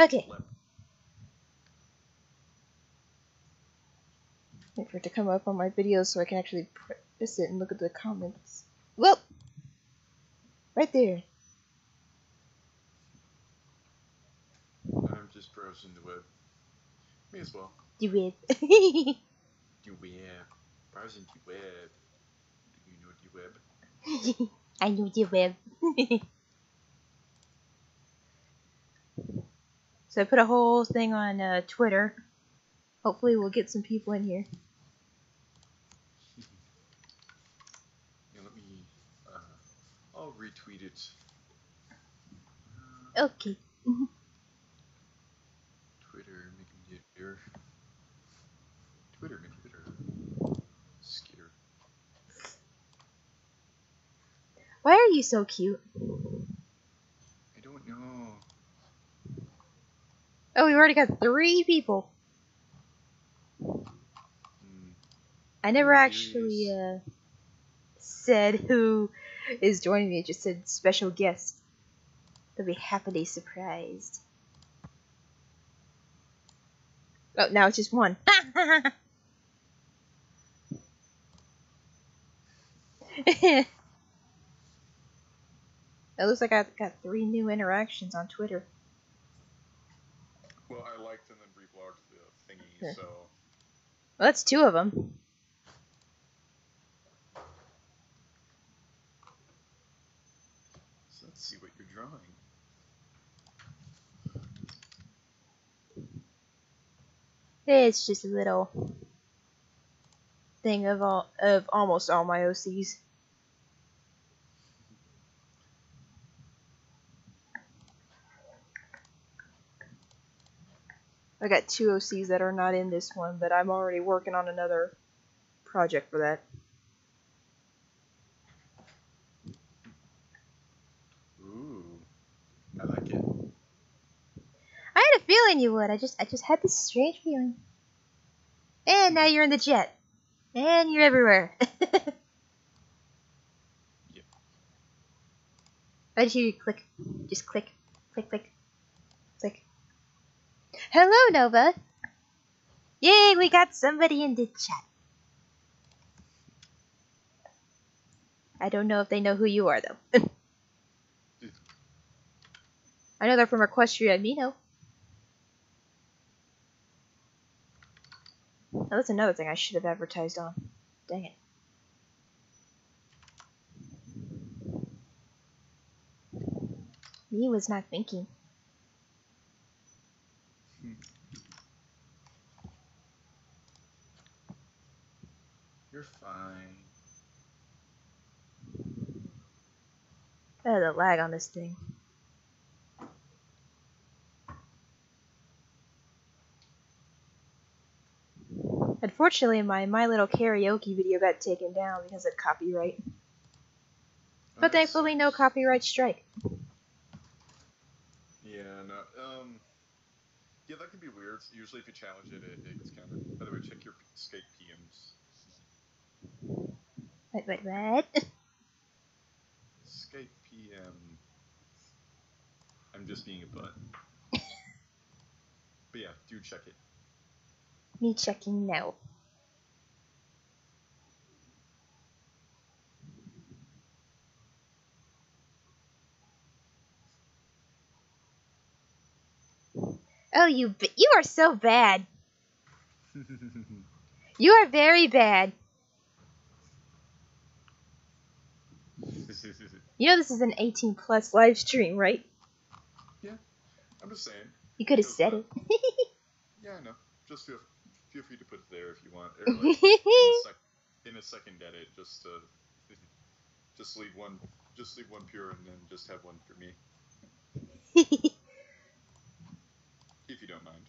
Okay. Wait for it to come up on my videos so I can actually press it and look at the comments. Whoa! Right there. I'm just browsing the web. Me as well. The web. The web. Browsing the web. Do you know the web? I know the web. So I put a whole thing on Twitter. Hopefully we'll get some people in here. Yeah, let me. I'll retweet it. Okay. Twitter, make me here. Twitter, make me Twitter. Skitter. Why are you so cute? I don't know. Oh, we already got 3 people. I never actually said who is joining me. It just said special guest. They'll be happily surprised. Oh, now it's just 1. It looks like I've got 3 new interactions on Twitter. Well, I liked and then reblogged the thingy, so. Well, that's 2 of them. So let's see what you're drawing. It's just a little thing of almost all my OCs. I got 2 OCs that are not in this one, but I'm already working on another project for that. Ooh, I like it. I had a feeling you would. I just had this strange feeling. And now you're in the jet. And you're everywhere. Yep. I just hear you click. Just click. Click, click. Click. Hello, Nova. Yay, we got somebody in the chat. I don't know if they know who you are, though. I know they're from Equestria, Mino. Oh, that's another thing I should have advertised on. Dang it. Me was not thinking. You're fine. Oh, the lag on this thing. Unfortunately, my little karaoke video got taken down because of copyright. But thankfully, no copyright strike. Yeah, no, yeah, that can be weird. Usually if you challenge it, it gets counted. By the way, check your Skype PMs. What? Skype PM. I'm just being a butt. But yeah, do check it. Me checking now. Oh, you are so bad. You are very bad. You know this is an 18+ live stream, right? Yeah, I'm just saying. You could have said it. Yeah, I know. Just feel free to put it there if you want. Or like in a second edit, just leave one pure and then just have one for me. If you don't mind.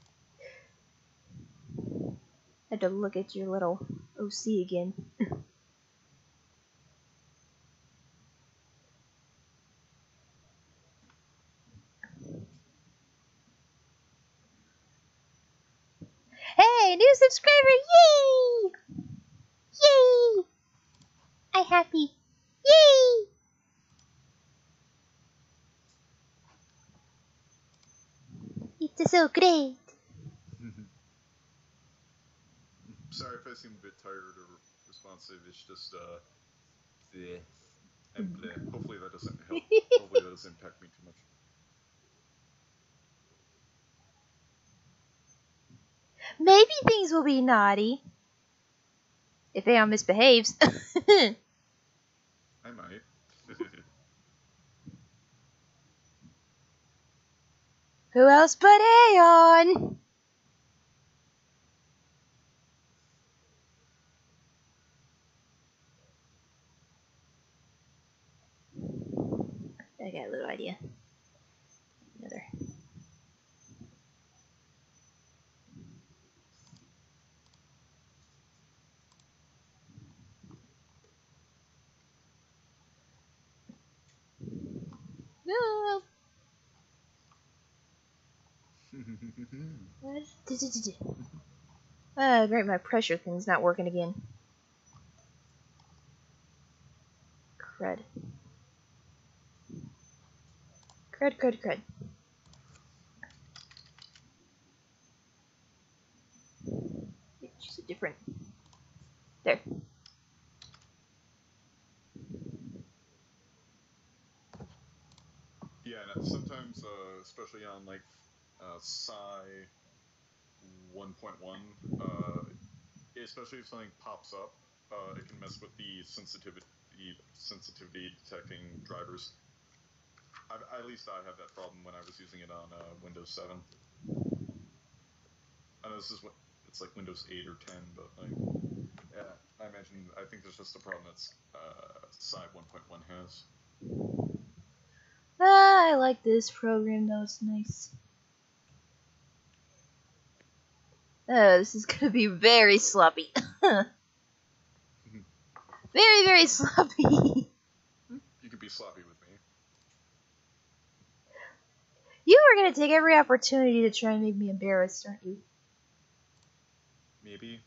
I had to look at your little OC again. Hey, new subscriber! Yay! Yay! I'm happy. Yay! It's is so great. Sorry if I seem a bit tired or responsive. It's just bleh. And bleh. Hopefully that doesn't help. Hopefully that doesn't impact me too much. Maybe things will be naughty if Aeon misbehaves. I might. Who else but Aeon? I got a little idea. Another. No. Great, my pressure thing's not working again. Crud. Crud. Choose a different. There. Yeah, and sometimes, especially on like Psi 1.1, especially if something pops up, it can mess with the sensitivity detecting drivers. At least I had that problem when I was using it on Windows 7. I know this is what it's like Windows 8 or 10, but like, yeah, I think there's just a problem that Psi 1.1 has. I like this program though, it's nice. This is gonna be very sloppy. Very sloppy. You can be sloppy with me. You are gonna take every opportunity to try and make me embarrassed, aren't you? Maybe.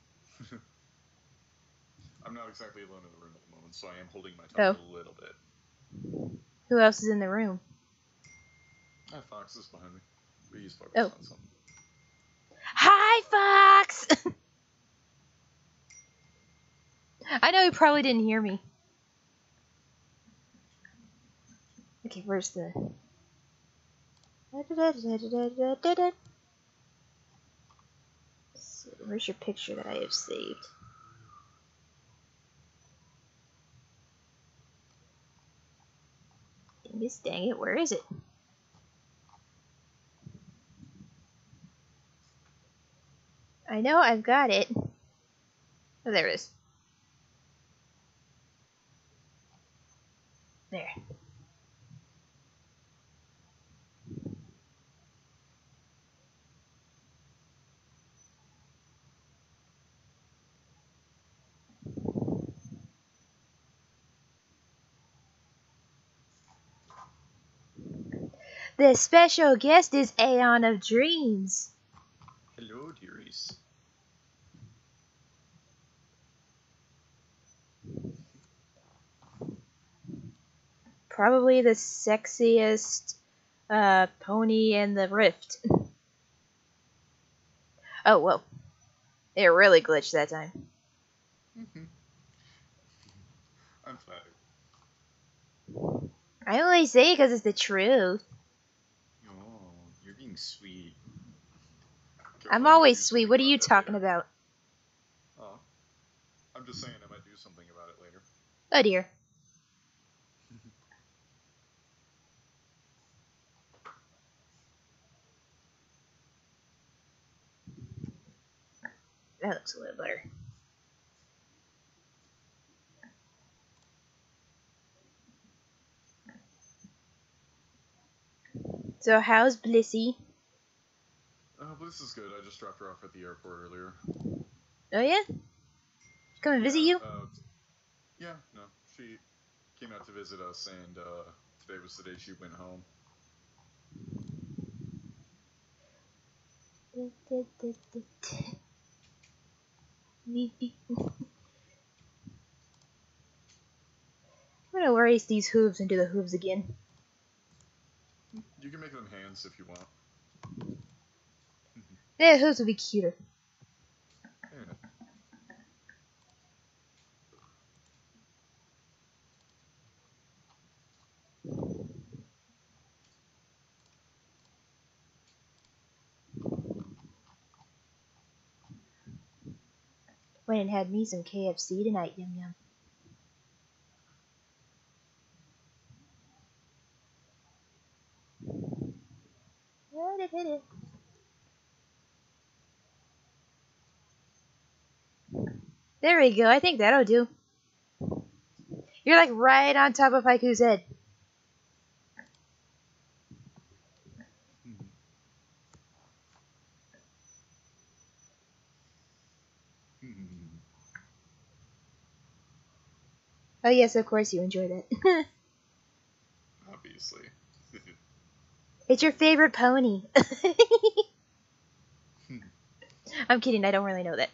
I'm not exactly alone in the room at the moment, so I am holding my tongue a little bit. Who else is in the room? Fox is behind me. But he's focused on something. Hi, Fox! I know he probably didn't hear me. Okay, where's the... Where's your picture that I have saved? Dang it, where is it? I know I've got it. Oh, there it is. There. The special guest is Aeon of Dreams. Hello, dearies. Probably the sexiest pony in the rift. Oh, whoa. It really glitched that time. I'm flattered. I only say it because it's the truth. Oh, you're being sweet. I'm always sweet. What are you talking about? Oh, I'm just saying I might do something about it later. Oh dear. That looks a little better. So how's Blissy? Bliss is good. I just dropped her off at the airport earlier. Oh yeah? Come and visit you? Yeah, no. She came out to visit us, and today was the day she went home. I'm gonna erase these hooves and do the hooves again. You can make them hands if you want. Yeah, hooves would be cuter. Yeah. Went and had me some KFC tonight, yum yum. There we go, I think that'll do. You're like right on top of Haiku's head. Oh yes, of course you enjoyed it. Obviously. It's your favorite pony. I'm kidding, I don't really know that.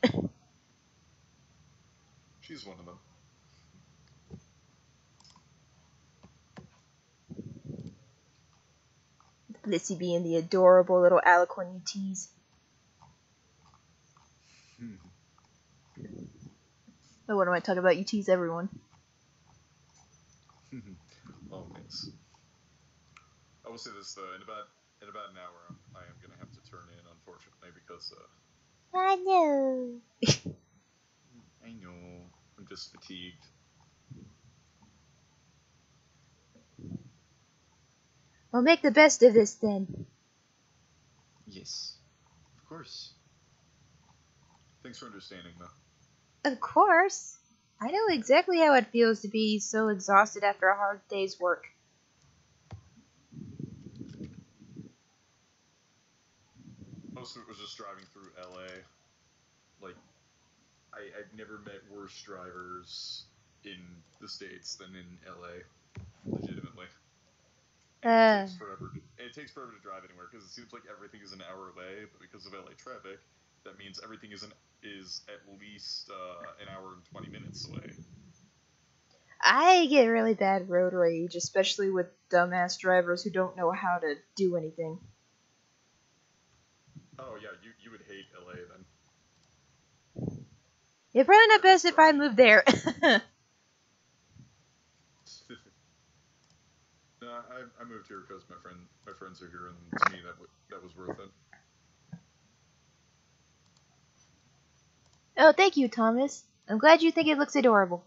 She's one of them. Blissey being the adorable little alicorn you tease. Oh, what am I talking about? You tease everyone. Always. I will say this though, in about an hour, I am gonna have to turn in, unfortunately, because I know. I know I'm just fatigued. We'll make the best of this then. Yes, of course. Thanks for understanding, though. Of course. I know exactly how it feels to be so exhausted after a hard day's work. Most of it was just driving through LA. Like, I've never met worse drivers in the States than in LA. Legitimately. And it takes forever to drive anywhere because it seems like everything is an hour away, but because of LA traffic, that means everything is at least an hour and 20 minutes away. I get really bad road rage, especially with dumbass drivers who don't know how to do anything. Oh yeah, you would hate LA then. It's probably not best if I moved there. No, I moved here because my friends are here, and to me that was worth it. Oh, thank you, Thomas. I'm glad you think it looks adorable.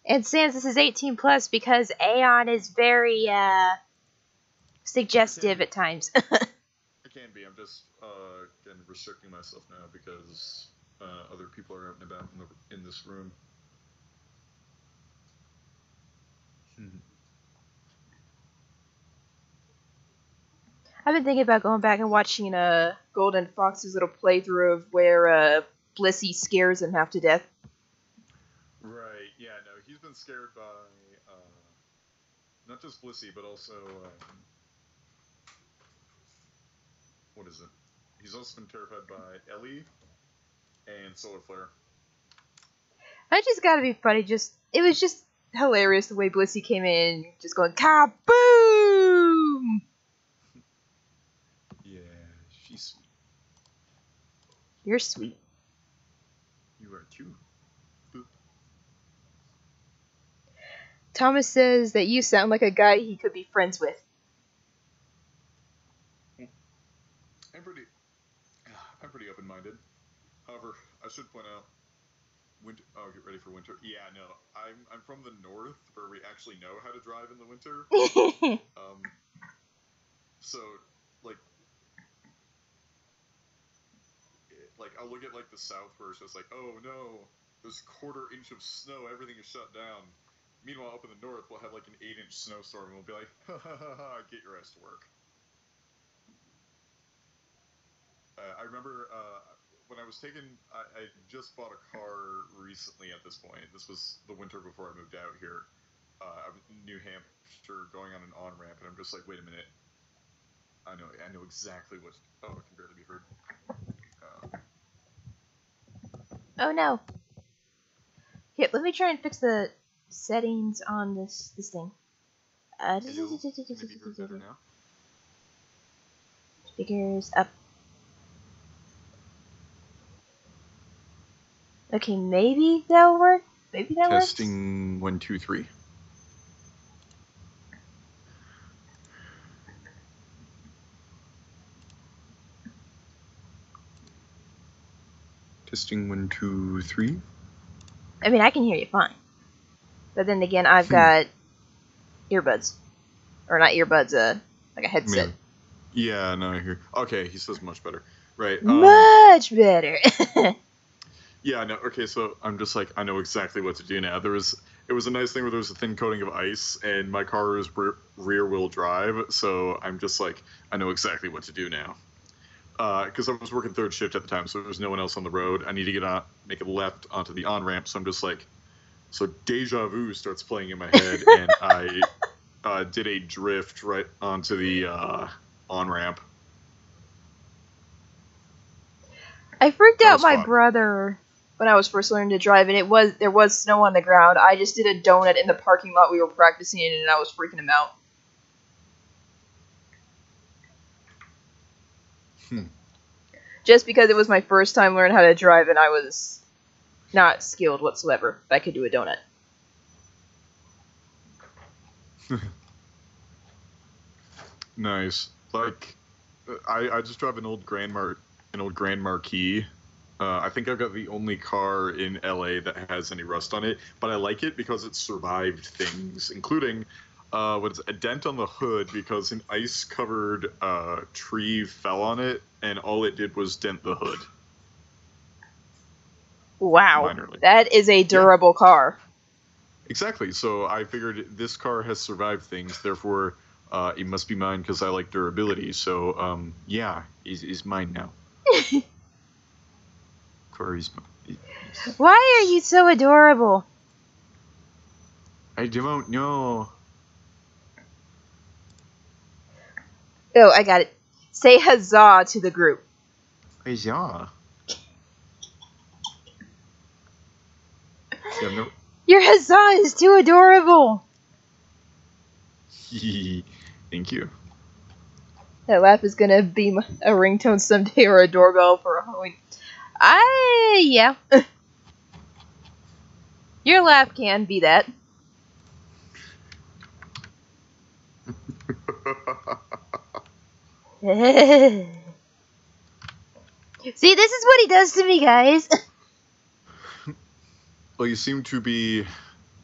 And since this is 18 plus, because Aeon is very suggestive at times. It can be. I'm just again restricting myself now because other people are out and about in this room. I've been thinking about going back and watching Golden Fox's little playthrough of where Blissey scares him half to death. Right. Yeah. No, he's been scared by not just Blissey, but also what is it? He's also been terrified by Ellie and Solar Flare. I just gotta be funny. It was just hilarious the way Blissey came in, just going kaboom. Yeah, she's sweet. You're sweet. You are too. Boop. Thomas says that you sound like a guy he could be friends with. I'm pretty open-minded. However, I should point out, winter. Oh, get ready for winter. Yeah, no, I'm from the north where we actually know how to drive in the winter. So like I'll look at like the south where it's just like, oh no, there's a quarter-inch of snow, everything is shut down. Meanwhile, up in the north, we'll have like an 8-inch snowstorm, and we'll be like, ha ha ha ha, get your ass to work. I remember when I was I just bought a car recently at this point. This was the winter before I moved out here. I was in New Hampshire going on an on-ramp, and I'm just like, wait a minute. I know exactly what. Oh, it can barely be heard. Oh no. Here, let me try and fix the settings on this thing. Hello? Can it be heard better now? Figures up. Okay, maybe that'll work. Maybe that works. Testing 1, 2, 3. Testing 1, 2, 3. I mean, I can hear you fine. But then again, I've got earbuds. Or not earbuds, like a headset. Maybe. Yeah, no, I hear. Okay, he says much better. Right. Much better. Yeah, no, okay, so I'm just like, I know exactly what to do now. It was a nice thing where there was a thin coating of ice, and my car is rear-wheel drive, so I'm just like, I know exactly what to do now. Because I was working third shift at the time, so there was no one else on the road. I need to get on, make a left onto the on-ramp, so I'm just like, so Deja Vu starts playing in my head, and I did a drift right onto the on-ramp. I freaked out my brother when I was first learning to drive, and there was snow on the ground. I just did a donut in the parking lot we were practicing in, and I was freaking him out. Just because it was my first time learning how to drive, and I was not skilled whatsoever. I could do a donut. Nice. Like, I just drive an old Grand Marquis. I think I've got the only car in LA that has any rust on it, but I like it because it survived things, including a dent on the hood because an ice-covered tree fell on it, and all it did was dent the hood. Wow, minorly. That is a durable car. Exactly. So I figured this car has survived things, therefore it must be mine because I like durability. So yeah, is mine now. Car is mine. Why are you so adorable? I don't know. Oh, I got it. Say huzzah to the group. Huzzah. Yeah, no. Your huzzah is too adorable. Thank you. That laugh is gonna be a ringtone someday or a doorbell for Halloween. Yeah. Your laugh can be that. See, this is what he does to me, guys. Well, you seem to be...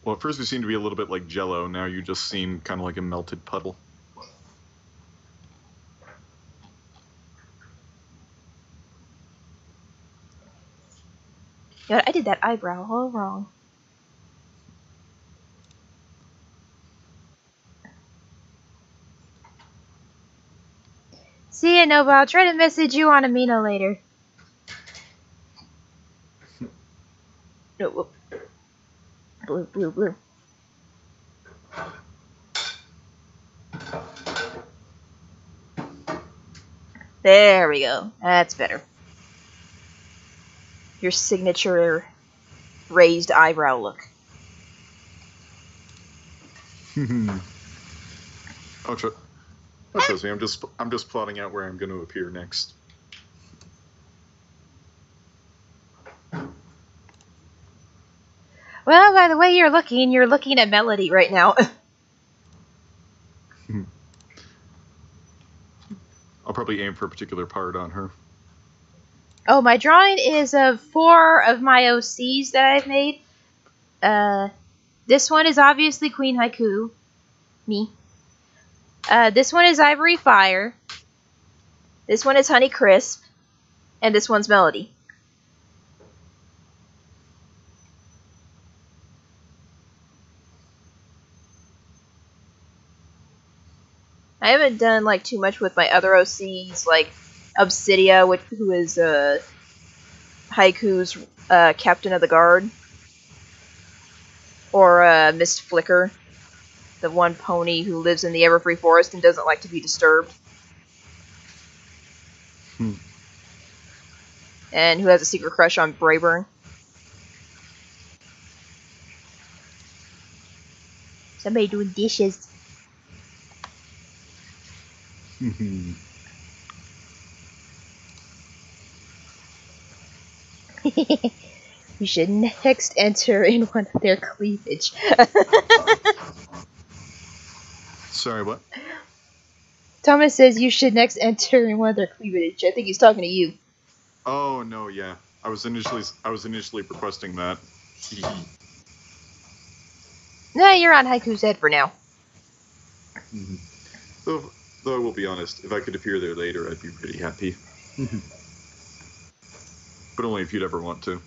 Well, at first you seem to be a little bit like Jell-O. Now you just seem kind of like a melted puddle. God, I did that eyebrow all wrong. See ya, Nova. I'll try to message you on Amino later. No, whoop. Blue, blue, blue. There we go. That's better. Your signature raised eyebrow look. Oh, trust me. I'm just plotting out where I'm going to appear next. Well, by the way you're looking at Melody right now. I'll probably aim for a particular part on her. Oh, my drawing is of 4 of my OCs that I've made. This one is obviously Queen Haiku. Me. This one is Ivory Fire. This one is Honey Crisp. And this one's Melody. I haven't done like too much with my other OCs, like Obsidia, who is Haiku's captain of the guard, or Miss Flicker, the one pony who lives in the Everfree Forest and doesn't like to be disturbed, and who has a secret crush on Brayburn. Somebody doing dishes. You should next enter in one of their cleavage. Sorry, what? Thomas says you should next enter in one of their cleavage. I think he's talking to you. Oh no, yeah. I was initially requesting that. Nah, you're on Haiku's head for now. Though I will be honest, if I could appear there later, I'd be pretty happy. But only if you'd ever want to.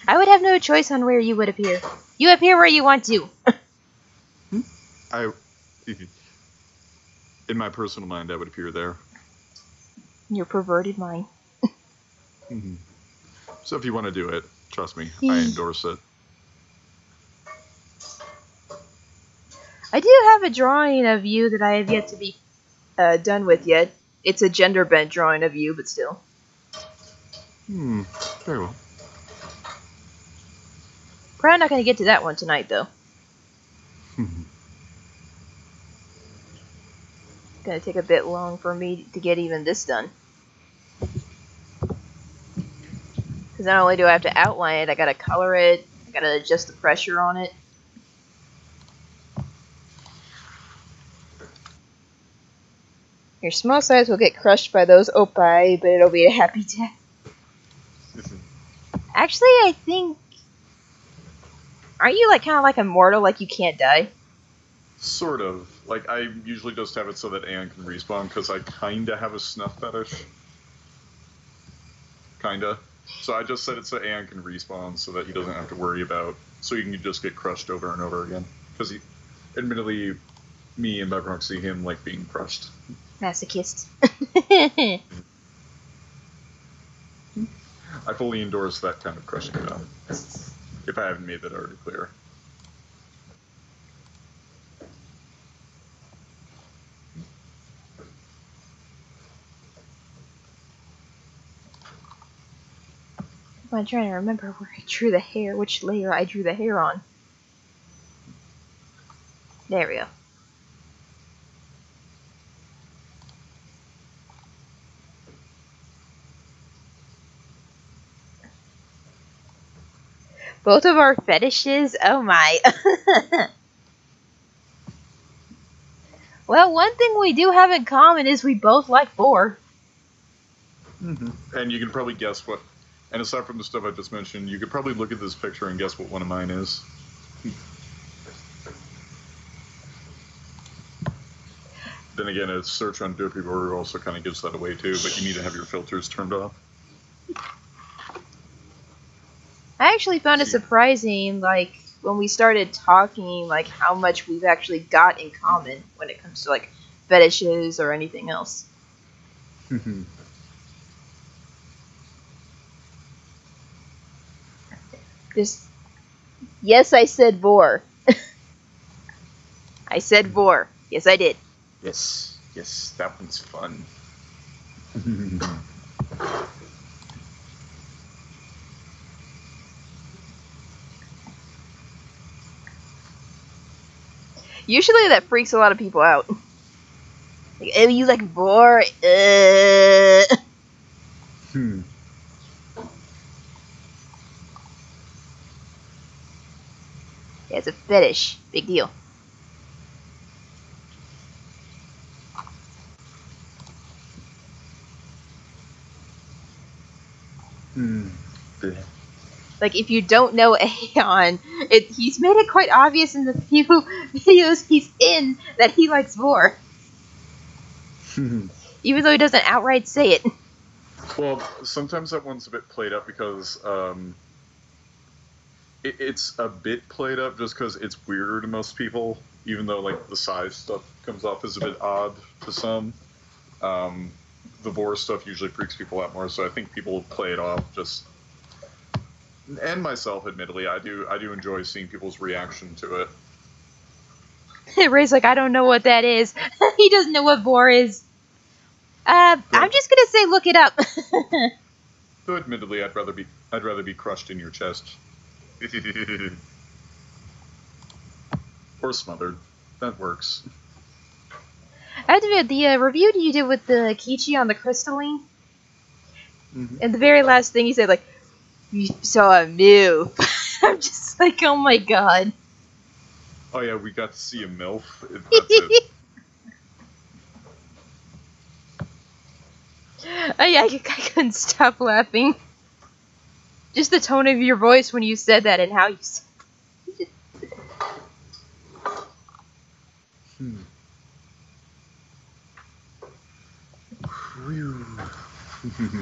I would have no choice on where you would appear. You appear where you want to. In my personal mind, I would appear there. Your perverted mind. So if you want to do it, trust me, I endorse it. I do have a drawing of you that I have yet to be done with yet. It's a gender bent drawing of you, but still. Very well. Probably not going to get to that one tonight, though. Gonna take a bit long for me to get even this done. Because not only do I have to outline it, I gotta color it, I gotta adjust the pressure on it. Your small size will get crushed by those opie, but it'll be a happy death. Actually, I think... Aren't you like kind of like immortal, like you can't die? Sort of. Like, I usually just have it so that Aeon can respawn, because I kinda have a snuff fetish. Kinda. So I just set it so Aeon can respawn, so that he doesn't have to worry about... So he can just get crushed over and over again. Because he... Admittedly, me and Bevrock see him, like, being crushed. Masochist. I fully endorse that kind of crushing, though. If I haven't made that already clear. I'm trying to remember where I drew the hair, which layer I drew the hair on. There we go. Both of our fetishes? Oh my. Well, one thing we do have in common is we both like boar. And you can probably guess what... And aside from the stuff I just mentioned, you could probably look at this picture and guess what one of mine is. Then again, a search on Dopey Boar also kind of gives that away too, but you need to have your filters turned off. I actually found it surprising, like, when we started talking, like, how much we've actually got in common when it comes to, like, fetishes or anything else. Just, yes, I said boar. I said boar. Yes, I did. Yes, yes, that one's fun. Usually that freaks a lot of people out. Like, oh, you like boar? Yeah, it's a fetish. Big deal. Like, if you don't know Aeon, he's made it quite obvious in the few videos he's in that he likes boar. Even though he doesn't outright say it. Well, sometimes that one's a bit played up because it's a bit played up just because it's weirder to most people, even though like the size stuff comes off as a bit odd to some. The boar stuff usually freaks people out more, so I think people play it off just. And myself, admittedly, I do enjoy seeing people's reaction to it. Ray's like, I don't know what that is. He doesn't know what boar is. I'm just gonna say, look it up. Though, admittedly, I'd rather be crushed in your chest, or smothered. That works. I have to admit, the review you did with the Kichi on the crystalline, And the very last thing he said, like, you saw a MILF. I'm just like, oh my god. Oh yeah, we got to see a MILF. That's it. I couldn't stop laughing. Just the tone of your voice when you said that and how you said it.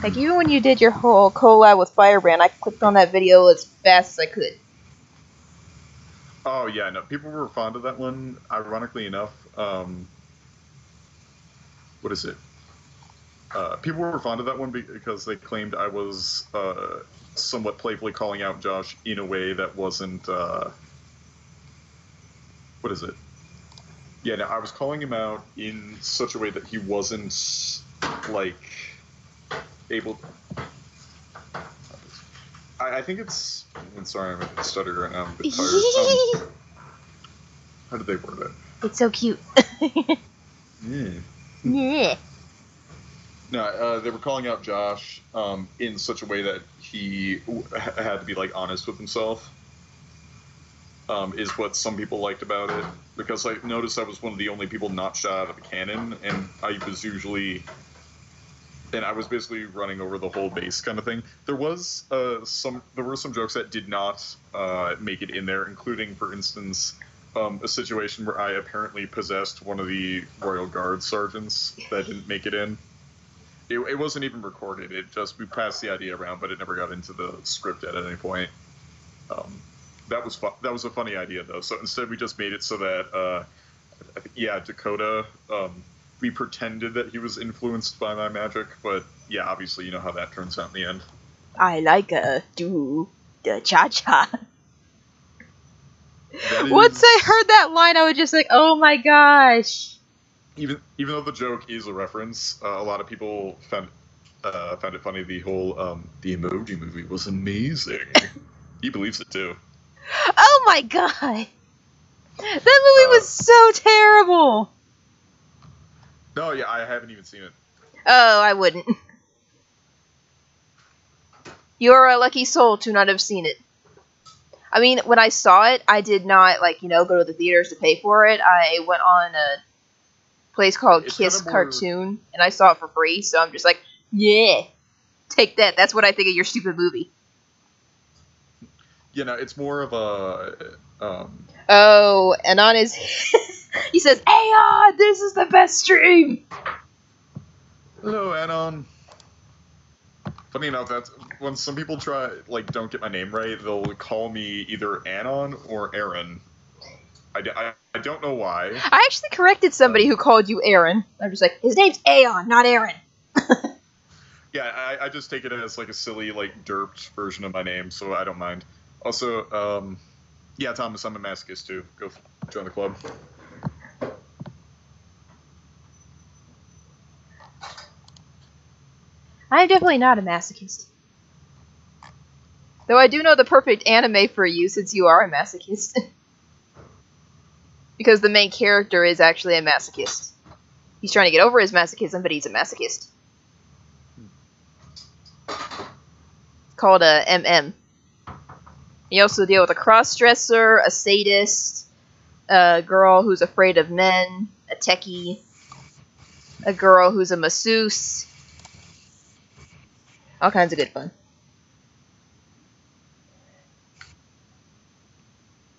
Like, even when you did your whole collab with Firebrand, I clicked on that video as fast as I could. Oh yeah, no, people were fond of that one. Ironically enough, what is it? People were fond of that one because they claimed I was somewhat playfully calling out Josh in a way that wasn't. What is it? Yeah, no, I was calling him out in such a way that he wasn't like able. I think it's. I'm sorry, I'm stuttering right now. I'm a bit tired. How did they word it? It's so cute. Yeah. Yeah. No, they were calling out Josh in such a way that he had to be like honest with himself. Is what some people liked about it, because I noticed I was one of the only people not shot out of the cannon, and I was basically running over the whole base kind of thing. There were some jokes that did not make it in there, including, for instance, a situation where I apparently possessed one of the Royal Guard sergeants that didn't make it in. It wasn't even recorded. We passed the idea around, but it never got into the script at any point. That was a funny idea though. So instead, we just made it so that Dakota. We pretended that he was influenced by my magic, but yeah, obviously you know how that turns out in the end. I like do the cha-cha. Once I heard that line, I was just like, oh my gosh. Even though the joke is a reference, a lot of people found it funny. The whole the Emoji Movie was amazing. He believes it too. Oh my god, that movie was so terrible. No, yeah, I haven't even seen it. Oh, I wouldn't. You're a lucky soul to not have seen it. I mean, when I saw it, I did not, go to the theaters to pay for it. I went on a place called Kiss Cartoon, and I saw it for free, so I'm just like, yeah, take that. That's what I think of your stupid movie. You know, it's more of a... Oh, and on his... he says, Aeon, this is the best stream! Hello, Aeon. Funny enough, that's when some people don't get my name right, they'll call me either Anon or Aaron. I don't know why. I actually corrected somebody who called you Aaron. I'm just like, his name's Aeon, not Aaron. Yeah, I just take it as like a silly, derped version of my name, so I don't mind. Also, yeah, Thomas, I'm a masochist too. Go join the club. I'm definitely not a masochist. Though I do know the perfect anime for you, since you are a masochist. Because the main character is actually a masochist. He's trying to get over his masochism, but he's a masochist. It's called a MM. You also deal with a cross-dresser, a sadist, a girl who's afraid of men, a techie, a girl who's a masseuse. All kinds of good fun.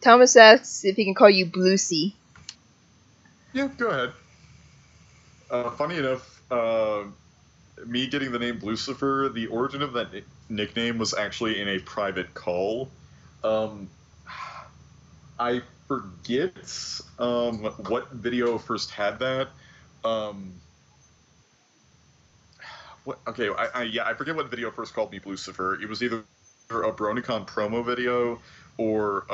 Thomas asks if he can call you Bluesy. Yeah, go ahead. Funny enough, me getting the name Lucifer, the origin of that nickname was actually in a private call. I forget what video first had that. I forget what video first called me Lucifer. It was either a BronyCon promo video, or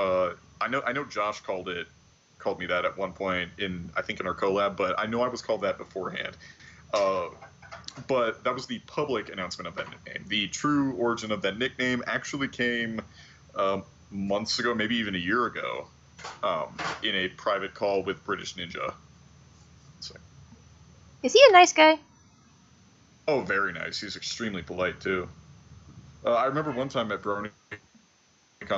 I know Josh called me that at one point in our collab, but I know I was called that beforehand. But that was the public announcement of that nickname. The true origin of that nickname actually came months ago, maybe even a year ago, in a private call with British Ninja. So. Is he a nice guy? Oh, very nice. He's extremely polite too. I remember one time at BronyCon,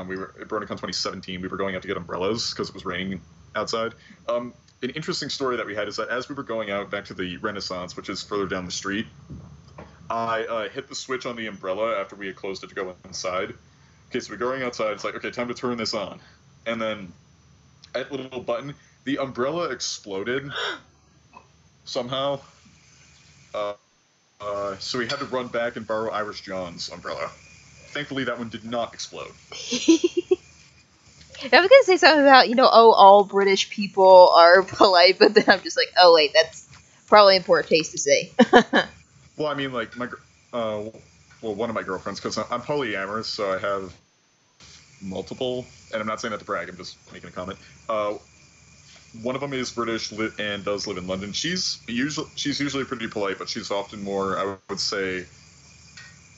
we were at BronyCon 2017. We were going out to get umbrellas because it was raining outside. An interesting story that we had is that as we were going out back to the Renaissance, which is further down the street, I hit the switch on the umbrella after we had closed it to go inside. Okay, so we're going outside. It's like, okay, time to turn this on. And then at the little button, the umbrella exploded somehow. Uh, so we had to run back and borrow Irish John's umbrella. Thankfully, that one did not explode. I was gonna say something about, oh, all British people are polite, but then I'm just like, oh wait, that's probably in poor taste to say. Well, I mean, like one of my girlfriends, because I'm polyamorous, so I have multiple, and I'm not saying that to brag. I'm just making a comment. One of them is British and does live in London. She's usually pretty polite, but she's often more, I would say,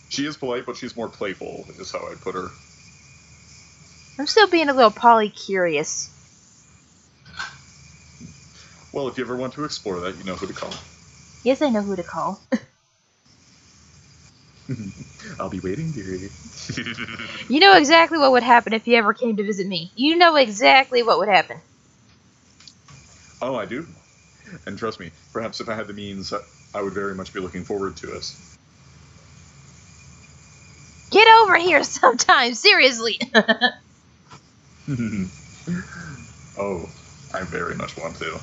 she is polite, but she's more playful, is how I'd put her. I'm still being a little poly-curious. Well, if you ever want to explore that, you know who to call. Yes, I know who to call. I'll be waiting, dearie. You know exactly what would happen if you ever came to visit me. You know exactly what would happen. Oh, I do. And trust me, perhaps if I had the means, I would very much be looking forward to it. Get over here sometime, seriously. Oh, I very much want to.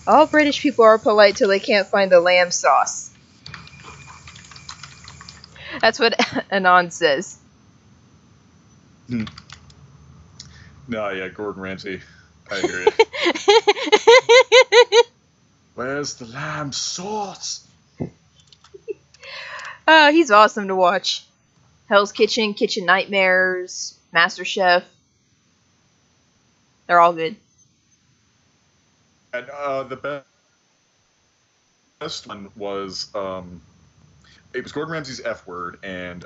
All British people are polite till they can't find the lamb sauce. That's what Aeon says. No, yeah, Gordon Ramsay. I hear you. Where's the lamb sauce? Oh, he's awesome to watch. Hell's Kitchen, Kitchen Nightmares, MasterChef. They're all good. And the best one was it was Gordon Ramsay's F Word, and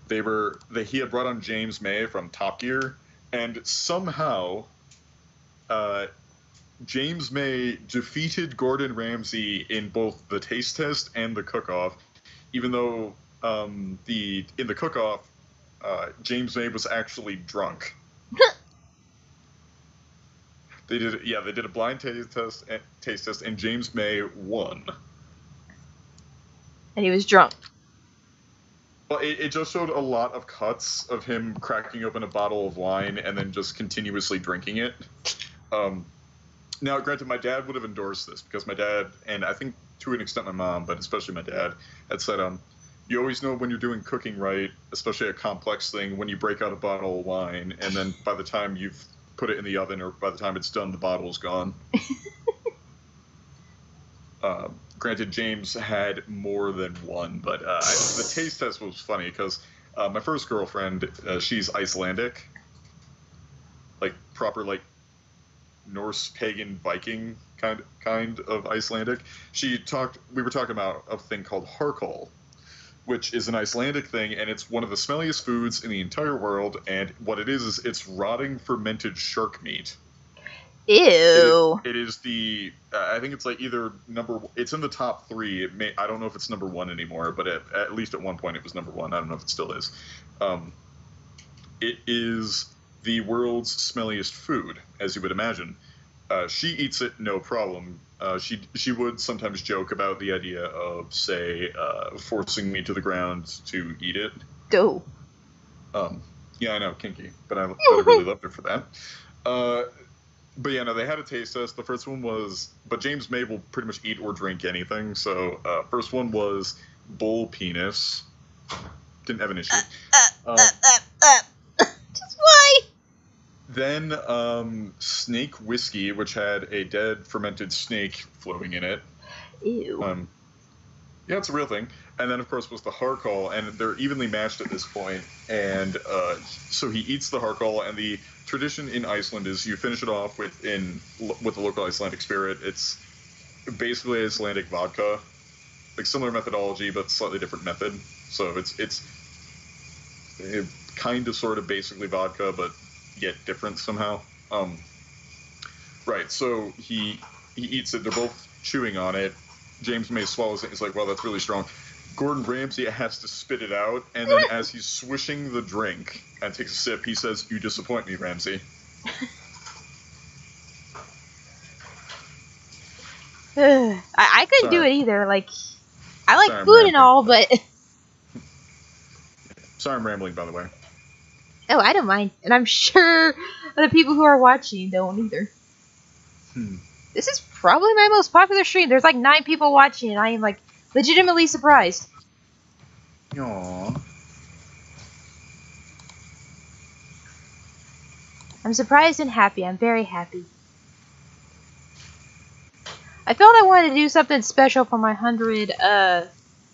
he had brought on James May from Top Gear, and somehow James May defeated Gordon Ramsay in both the taste test and the cook-off, even though in the cook-off James May was actually drunk. They did a blind taste test, and James May won. And he was drunk. Well, it just showed a lot of cuts of him cracking open a bottle of wine and then just continuously drinking it. Now, granted, my dad would have endorsed this, because my dad, and I think to an extent my mom, but especially my dad, had said, you always know when you're doing cooking right, especially a complex thing, when you break out a bottle of wine, and then by the time you've put it in the oven, or by the time it's done, the bottle's gone. Granted, James had more than one, but the taste test was funny, because my first girlfriend, she's Icelandic. Like, proper, like, Norse pagan Viking kind of Icelandic. We were talking about a thing called harkol, which is an Icelandic thing, and it's one of the smelliest foods in the entire world, and what it is it's rotting fermented shark meat. Ew. It is the I think it's like it's in the top 3. I don't know if it's number 1 anymore, but at least at one point it was number 1. I don't know if it still is. It is the world's smelliest food, as you would imagine. She eats it no problem. She would sometimes joke about the idea of, say, forcing me to the ground to eat it. Go. Yeah, I know, kinky, but I really loved her for that. But yeah, no, they had a taste test. The first one was, but James May will pretty much eat or drink anything. So first one was bull penis. Didn't have an issue. Just why? Then snake whiskey, which had a dead fermented snake floating in it. Ew. Yeah, it's a real thing. And then, of course, was the harkol, and they're evenly matched at this point. And so he eats the harkol, and the tradition in Iceland is you finish it off with the local Icelandic spirit. It's basically Icelandic vodka, like similar methodology, but slightly different method. So it's kind of sort of basically vodka, but yet different somehow. Right. So he eats it. They're both chewing on it. James May swallows it. He's like, "Well, that's really strong." Gordon Ramsay has to spit it out, and then as he's swishing the drink and takes a sip, he says, "You disappoint me, Ramsay." I couldn't do Sorry. it either. Like, I like Sorry, I'm food and rambling. all, but Sorry, I'm rambling, by the way. oh, I don't mind, and I'm sure the people who are watching don't either. This is probably my most popular stream. There's like 9 people watching, and I am like legitimately surprised. Aww. I'm surprised and happy. I'm very happy. I felt I wanted to do something special for my 100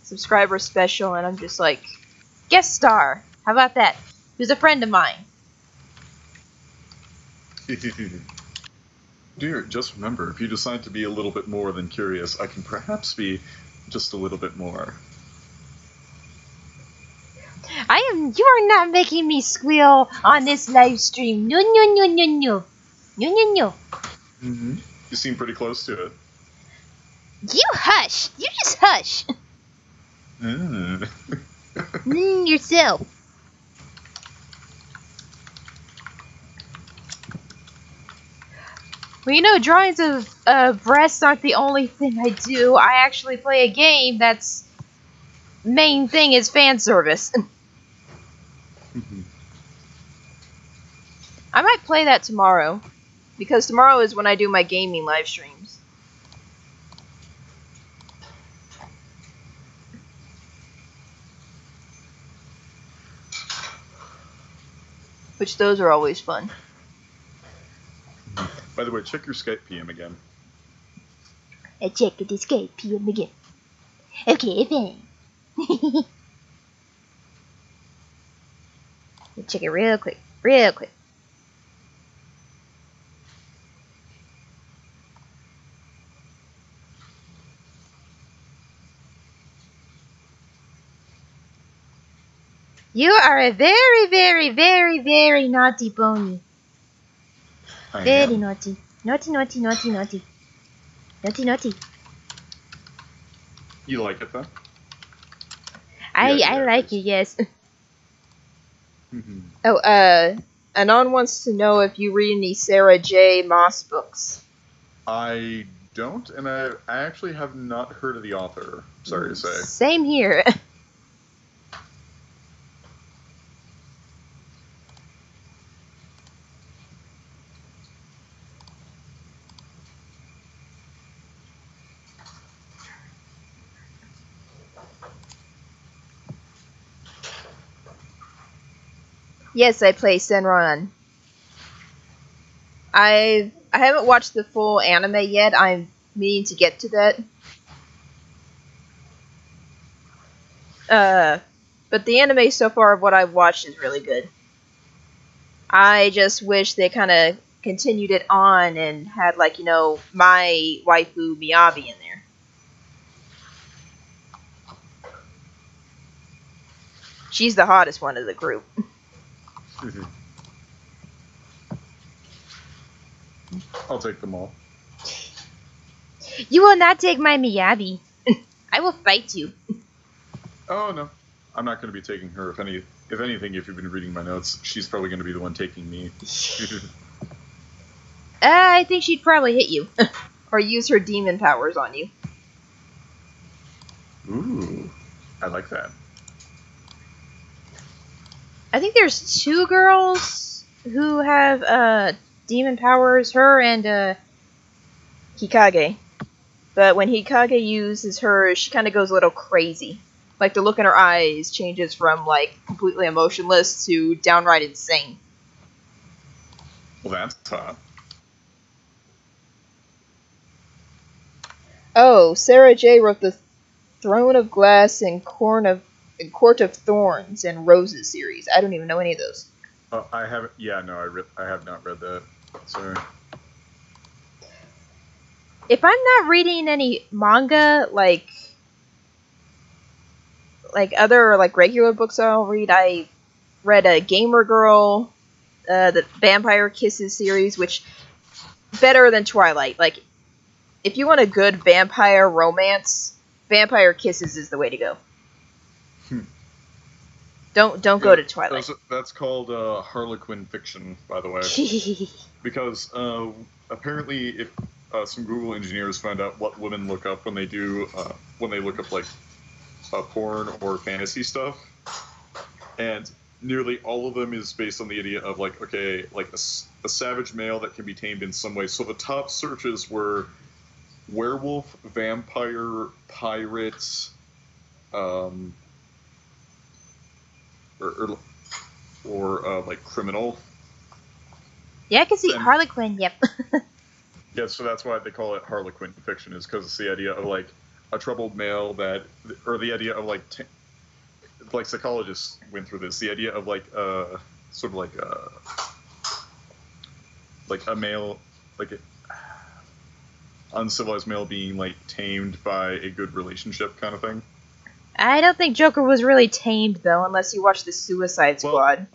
subscriber special, and I'm just like, guest star. How about that? Who's a friend of mine. Dear, just remember, if you decide to be a little bit more than curious, I can perhaps be just a little bit more. You are not making me squeal on this live stream. No, no, no, no, no. No, no, no. Mm-hmm. You seem pretty close to it. You hush. You just hush. Yourself. Well, you know, drawings of breasts aren't the only thing I do. I actually play a game that's main thing is fan service. I might play that tomorrow, because tomorrow is when I do my gaming live streams. Which those are always fun. By the way, check your Skype PM again. I check the Skype PM again. Okay, then. Check it real quick. Real quick. You are a very, very, very, very naughty pony. Very naughty. Naughty, naughty, naughty, naughty. Naughty, naughty. You like it, though? I like it, yes. Oh, Anon wants to know if you read any Sarah J. Maas books. I don't, and I actually have not heard of the author, sorry to say. Same here. Yes, I play Senran. I haven't watched the full anime yet. I'm meaning to get to that. But the anime so far of what I've watched is really good. I just wish they kind of continued it on and had, like, you know, my waifu Miyabi in there. She's the hottest one of the group. I'll take them all. You will not take my Miyabi. I will fight you. Oh, no. I'm not going to be taking her. If anything, if you've been reading my notes, she's probably going to be the one taking me. I think she'd probably hit you. Or use her demon powers on you. Ooh. I like that. I think there's 2 girls who have demon powers, her and Hikage. But when Hikage uses hers, she kind of goes a little crazy. Like, the look in her eyes changes from, like, completely emotionless to downright insane. Well, that's hot. Oh, Sarah J. wrote the Throne of Glass and Court of Thorns and Roses series. I don't even know any of those. Oh, I haven't. Yeah, no, I have not read that. Sorry. If I'm not reading any manga, like other, like, regular books I'll read, I read a Gamer Girl, the Vampire Kisses series, which better than Twilight. Like, if you want a good vampire romance, Vampire Kisses is the way to go. Don't go to Twilight. That's called Harlequin fiction, by the way. Because apparently, if some Google engineers find out what women look up when they look up like porn or fantasy stuff, and nearly all of them is based on the idea of like, okay, like a savage male that can be tamed in some way. So the top searches were werewolf, vampire, pirates, or like criminal. Yeah, I can see Harlequin. Yep. Yeah, so that's why they call it Harlequin fiction, is because it's the idea of like a troubled male or the idea of like psychologists went through this. The idea of like sort of like a male, like an uncivilized male being like tamed by a good relationship kind of thing. I don't think Joker was really tamed though, unless you watch the Suicide Squad.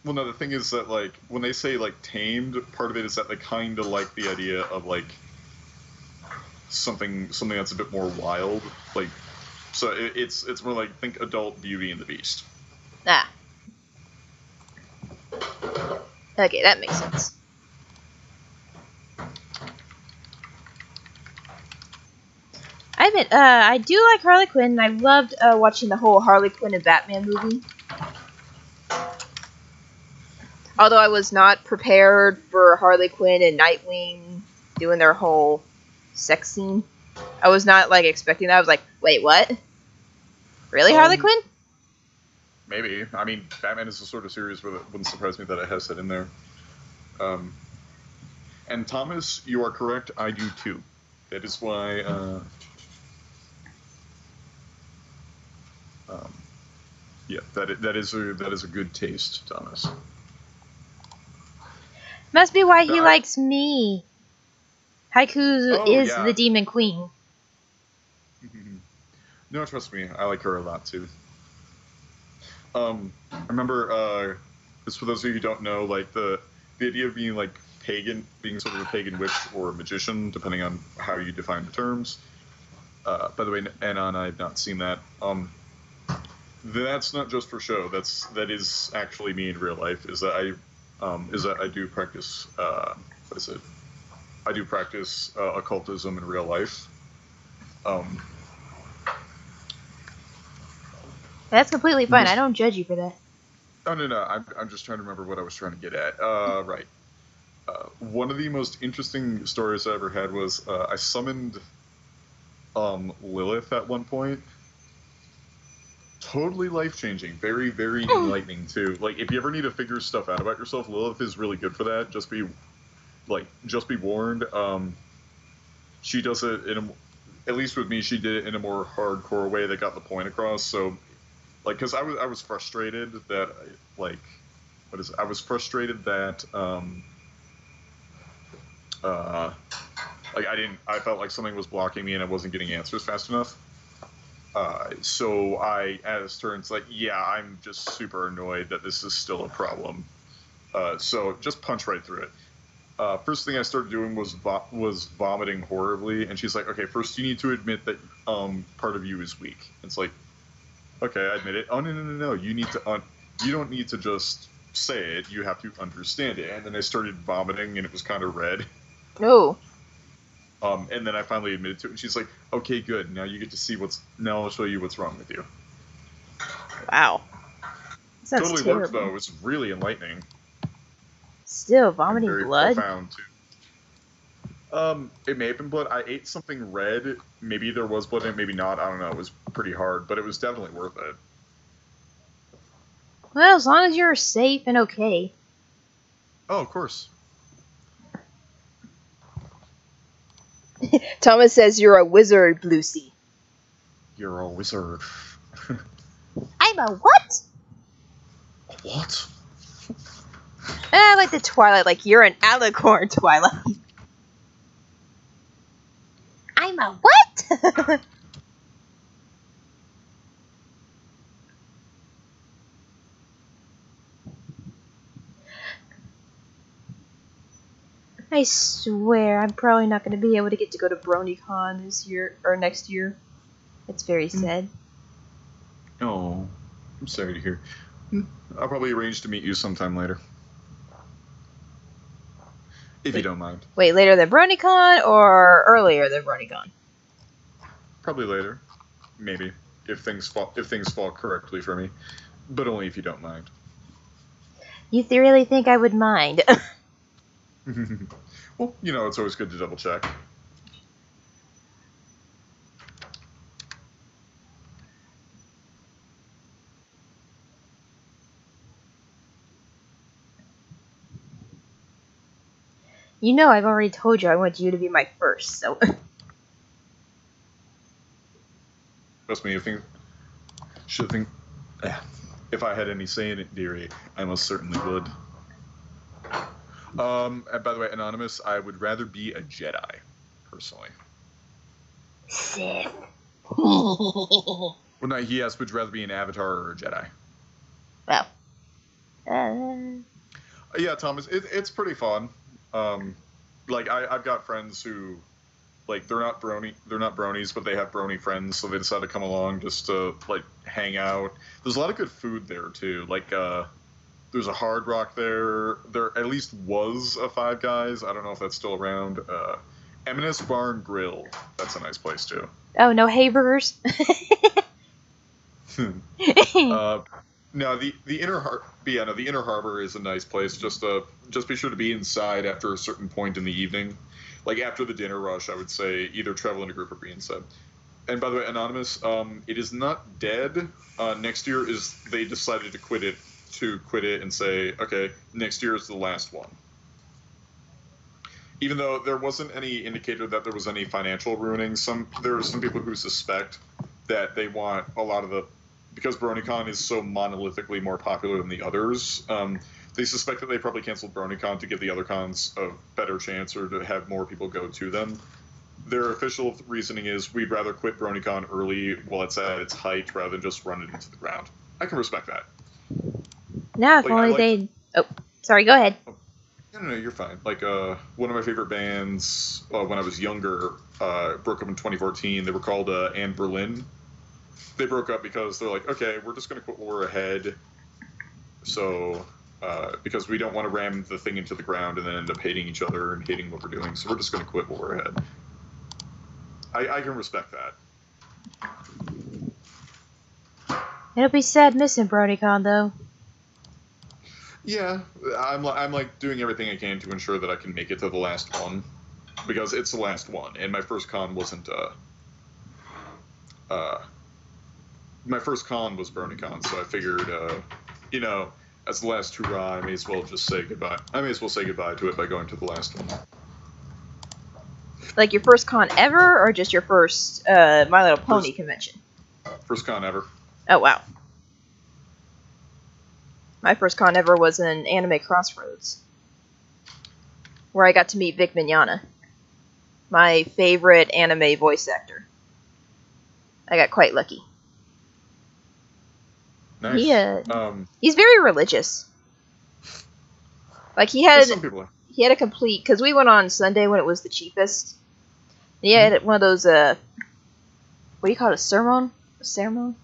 Well, no, the thing is that like when they say like tamed, part of it is that they kind of like the idea of like something that's a bit more wild, like. So it's more like, think adult Beauty and the Beast. Ah. Okay, that makes sense. I do like Harley Quinn. I loved watching the whole Harley Quinn and Batman movie. Although I was not prepared for Harley Quinn and Nightwing doing their whole sex scene. I was not like expecting that. I was like, wait, what? Really, Harley Quinn? Maybe. I mean, Batman is the sort of series where it wouldn't surprise me that it has that in there. And Thomas, you are correct. I do too. That is why. Yeah, that is a good taste, Thomas. Must be why he likes me. Haiku is the Demon Queen. No, trust me, I like her a lot too. I remember, just for those of you who don't know, like the idea of being like pagan, being sort of a pagan witch or a magician, depending on how you define the terms. By the way, Anna and I have not seen that. That's not just for show. That is actually me in real life. Is that I do practice. What is it? I do practice occultism in real life. That's completely fine. I don't judge you for that. Oh no! I'm just trying to remember what I was trying to get at. Right. One of the most interesting stories I ever had was I summoned Lilith at one point. Totally life-changing. Very, very enlightening too. Like, if you ever need to figure stuff out about yourself, Lilith is really good for that. Just be warned. She does it at least with me, she did it in a more hardcore way that got the point across. So, like, because I was frustrated that, like, I was frustrated that, like, I felt like something was blocking me and I wasn't getting answers fast enough. So I asked her, and it's like, yeah, I'm just super annoyed that this is still a problem. So just punch right through it. First thing I started doing was vomiting horribly, and she's like, okay, first you need to admit that part of you is weak. It's like, okay, I admit it. Oh, no. You don't need to just say it. You have to understand it. And then I started vomiting, and it was kind of red. No. And then I finally admitted to it, and she's like, okay, good. Now you get to see now I'll show you what's wrong with you. Wow. That totally terrible. Worked, though. It was really enlightening. Still, vomiting very blood? Profound, too. It may have been blood. I ate something red. Maybe there was blood in it, maybe not. I don't know. It was pretty hard, but it was definitely worth it. Well, as long as you're safe and okay. Oh, of course. Thomas says you're a wizard, Lucy. You're a wizard. I'm a what? What? I like the Twilight, like you're an alicorn, Twilight. I'm a what? I swear, I'm probably not going to be able to get to go to BronyCon this year or next year. It's very sad. Oh, I'm sorry to hear. I'll probably arrange to meet you sometime later. If you don't mind. Wait, later than BronyCon or earlier than BronyCon? Probably later. Maybe. If things fall correctly for me. But only if you don't mind. You really think I would mind? Well, you know, it's always good to double check. You know, I've already told you I want you to be my first, so... Trust me, if I had any say in it, dearie, I most certainly would. And by the way, Anonymous, I would rather be a Jedi, personally. Sith. Well, no, he asked, would you rather be an Avatar or a Jedi? Well. Yeah, Thomas, it's pretty fun. Like, I've got friends who, like, they're not bronies, but they have brony friends, so they decide to come along just to, like, hang out. There's a lot of good food there, too. Like, there's a Hard Rock there. There at least was a Five Guys. I don't know if that's still around. Eminence Barn Grill. That's a nice place, too. Oh, no hamburgers? No, the Inner the Inner Harbor is a nice place. Just be sure to be inside after a certain point in the evening. Like, after the dinner rush, I would say either travel in a group or be inside. And by the way, Anonymous, it is not dead. Next year they decided to quit it and say, okay, next year is the last one. Even though there wasn't any indicator that there was any financial ruining, there are some people who suspect that they want a lot of because BronyCon is so monolithically more popular than the others, they suspect that they probably canceled BronyCon to give the other cons a better chance or to have more people go to them. Their official reasoning is, we'd rather quit BronyCon early while it's at its height rather than just run it into the ground. I can respect that. Now, if only they'd... Oh, sorry, go ahead. No, you're fine. Like, one of my favorite bands when I was younger broke up in 2014. They were called Anne Berlin. They broke up because they're like, okay, we're just going to quit while we're ahead. So, because we don't want to ram the thing into the ground and then end up hating each other and hating what we're doing. So we're just going to quit while we're ahead. I can respect that. It'll be sad missing BronyCon, though. Yeah, I'm like doing everything I can to ensure that I can make it to the last one, because it's the last one, and my first con wasn't my first con was BronyCon, so I figured, you know, as the last hurrah, I may as well just say goodbye. I may as well say goodbye to it by going to the last one. Like your first con ever, or just your first My Little Pony convention? First con ever. Oh, wow. My first con ever was in Anime Crossroads, where I got to meet Vic Mignogna, my favorite anime voice actor. I got quite lucky. Nice. He's very religious. Like, he had a complete, because we went on Sunday when it was the cheapest. He had one of those, what do you call it, a sermon? A ceremony?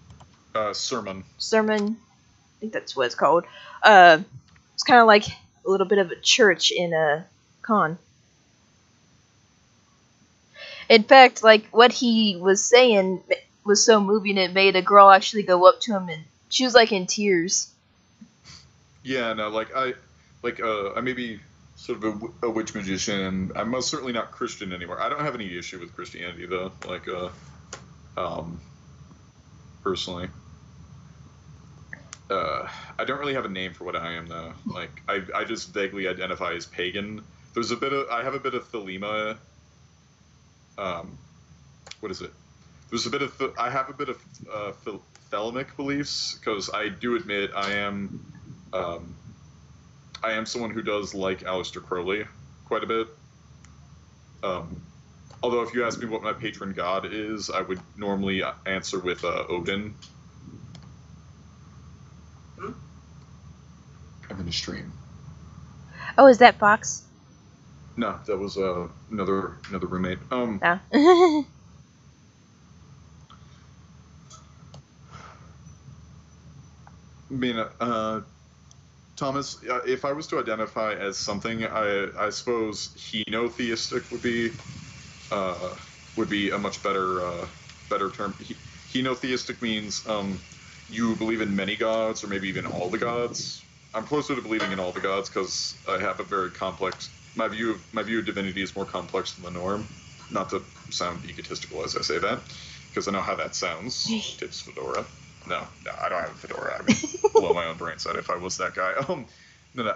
Sermon. Sermon. I think that's what it's called. It's kind of like a little bit of a church in a con. In fact, like, what he was saying was so moving it made a girl actually go up to him, and she was like in tears. Yeah, no, I may be sort of a witch magician, and I'm most certainly not Christian anymore. I don't have any issue with Christianity, though. Like, personally. I don't really have a name for what I am, though. Like, I just vaguely identify as pagan. I have a bit of Thelema. What is it? I have a bit of Thelemic beliefs, because I do admit I am someone who does like Aleister Crowley quite a bit. Although if you ask me what my patron god is, I would normally answer with Odin. I'm in a stream. Oh, is that Fox? No, that was another roommate. No. I mean, Thomas, if I was to identify as something, I suppose henotheistic would be a much better term. Henotheistic means you believe in many gods, or maybe even all the gods. I'm closer to believing in all the gods because I have a very complex. My view of divinity is more complex than the norm. Not to sound egotistical as I say that, because I know how that sounds. Tips fedora. No, I don't have a fedora. I mean, blow my own brains out if I was that guy. No.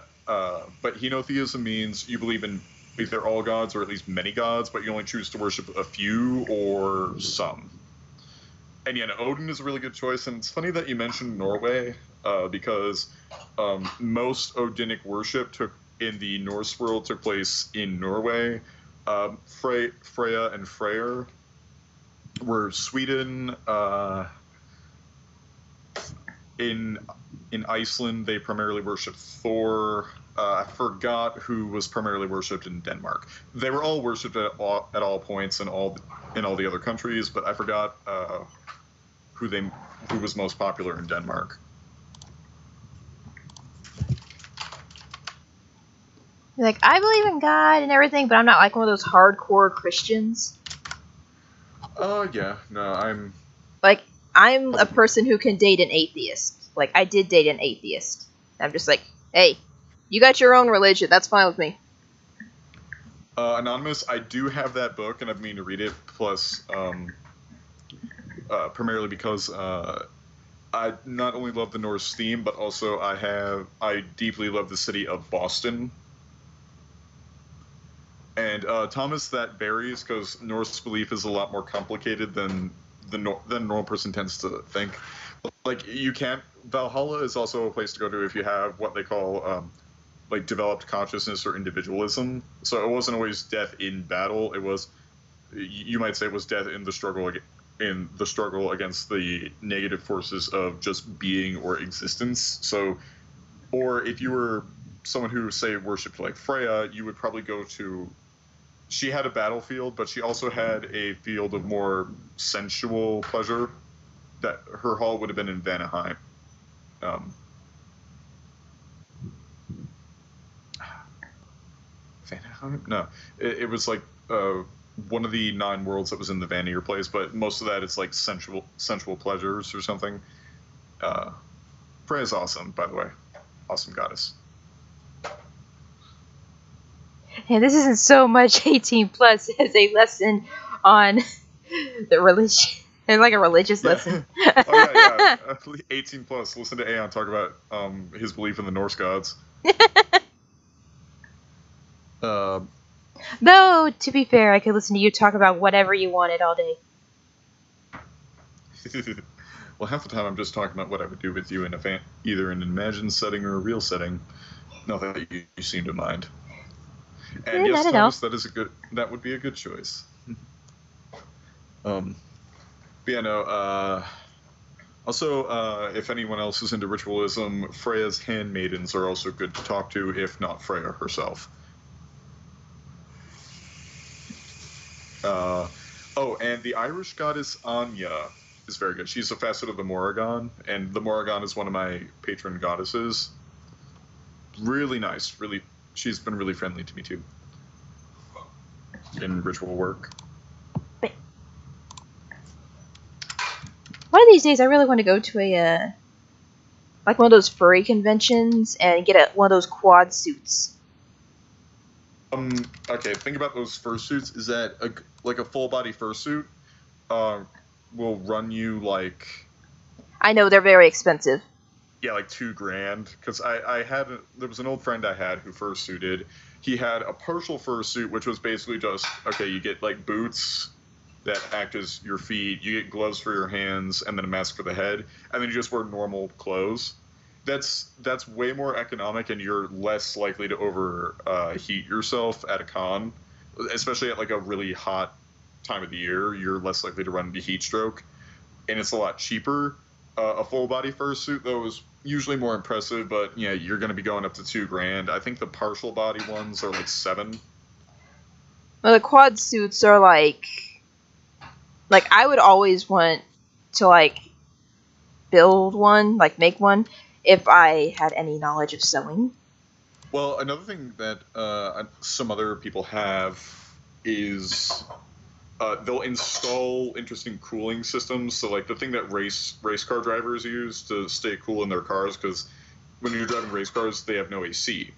But henotheism means you believe in either all gods or at least many gods, but you only choose to worship a few or some. And yeah, Odin is a really good choice. And it's funny that you mentioned Norway, because most Odinic worship in the Norse world took place in Norway. Freya and Freyr were Sweden. In Iceland, they primarily worshipped Thor. I forgot who was primarily worshipped in Denmark. They were all worshipped at all points in all the other countries, but I forgot who was most popular in Denmark. Like, I believe in God and everything, but I'm not like one of those hardcore Christians. Yeah, no, I'm a person who can date an atheist. Like, I did date an atheist. I'm just like, hey, you got your own religion. That's fine with me. Anonymous, I do have that book, and I've mean to read it. Plus, primarily because I not only love the Norse theme, but also I deeply love the city of Boston. And Thomas, that varies because Norse belief is a lot more complicated than the normal person tends to think. Like Valhalla is also a place to go to if you have what they call like developed consciousness or individualism. So it wasn't always death in battle. It was, you might say, it was death in the struggle against the negative forces of just being or existence. So, or if you were someone who, say, worshipped like Freya, you would probably go to. She had a battlefield, but she also had a field of more sensual pleasure. That her hall would have been in Vanaheim. Vanaheim? No, it was like one of the 9 worlds that was in the Vanir place, but most of that is like sensual pleasures or something. Freya's awesome, by the way. Awesome goddess. And this isn't so much 18 plus as a lesson on the religion. And like a religious lesson. Oh, yeah. 18 plus. Listen to Aeon talk about his belief in the Norse gods. Though, to be fair, I could listen to you talk about whatever you wanted all day. Well, half the time I'm just talking about what I would do with you in either an imagined setting or a real setting. Not that you seem to mind. And yes, Thomas, that would be a good choice. But yeah, no, also, if anyone else is into ritualism, Freya's handmaidens are also good to talk to, if not Freya herself. And the Irish goddess Anya is very good. She's a facet of the Morrigan, and the Morrigan is one of my patron goddesses. Really nice. Really, she's been really friendly to me too in ritual work. One of these days, I really want to go to a like one of those furry conventions and get one of those quad suits. Okay, think about those fursuits. Is that a full body fursuit? Will run you like. I know they're very expensive. Yeah, like $2,000. Because there was an old friend I had who fursuited. He had a partial fursuit, which was basically just, okay, you get like boots that act as your feet, you get gloves for your hands, and then a mask for the head, and then you just wear normal clothes. That's way more economic, and you're less likely to overheat yourself at a con, especially at like a really hot time of the year. You're less likely to run into heat stroke, and it's a lot cheaper. A full body fursuit though is usually more impressive, but yeah, you're going to be going up to $2,000. I think the partial body ones are like $7,000. Well, the quad suits are like I would always want to like build one, like make one, if I had any knowledge of sewing. Well, another thing that some other people have is they'll install interesting cooling systems. So, like the thing that race car drivers use to stay cool in their cars, because when you're driving race cars, they have no AC.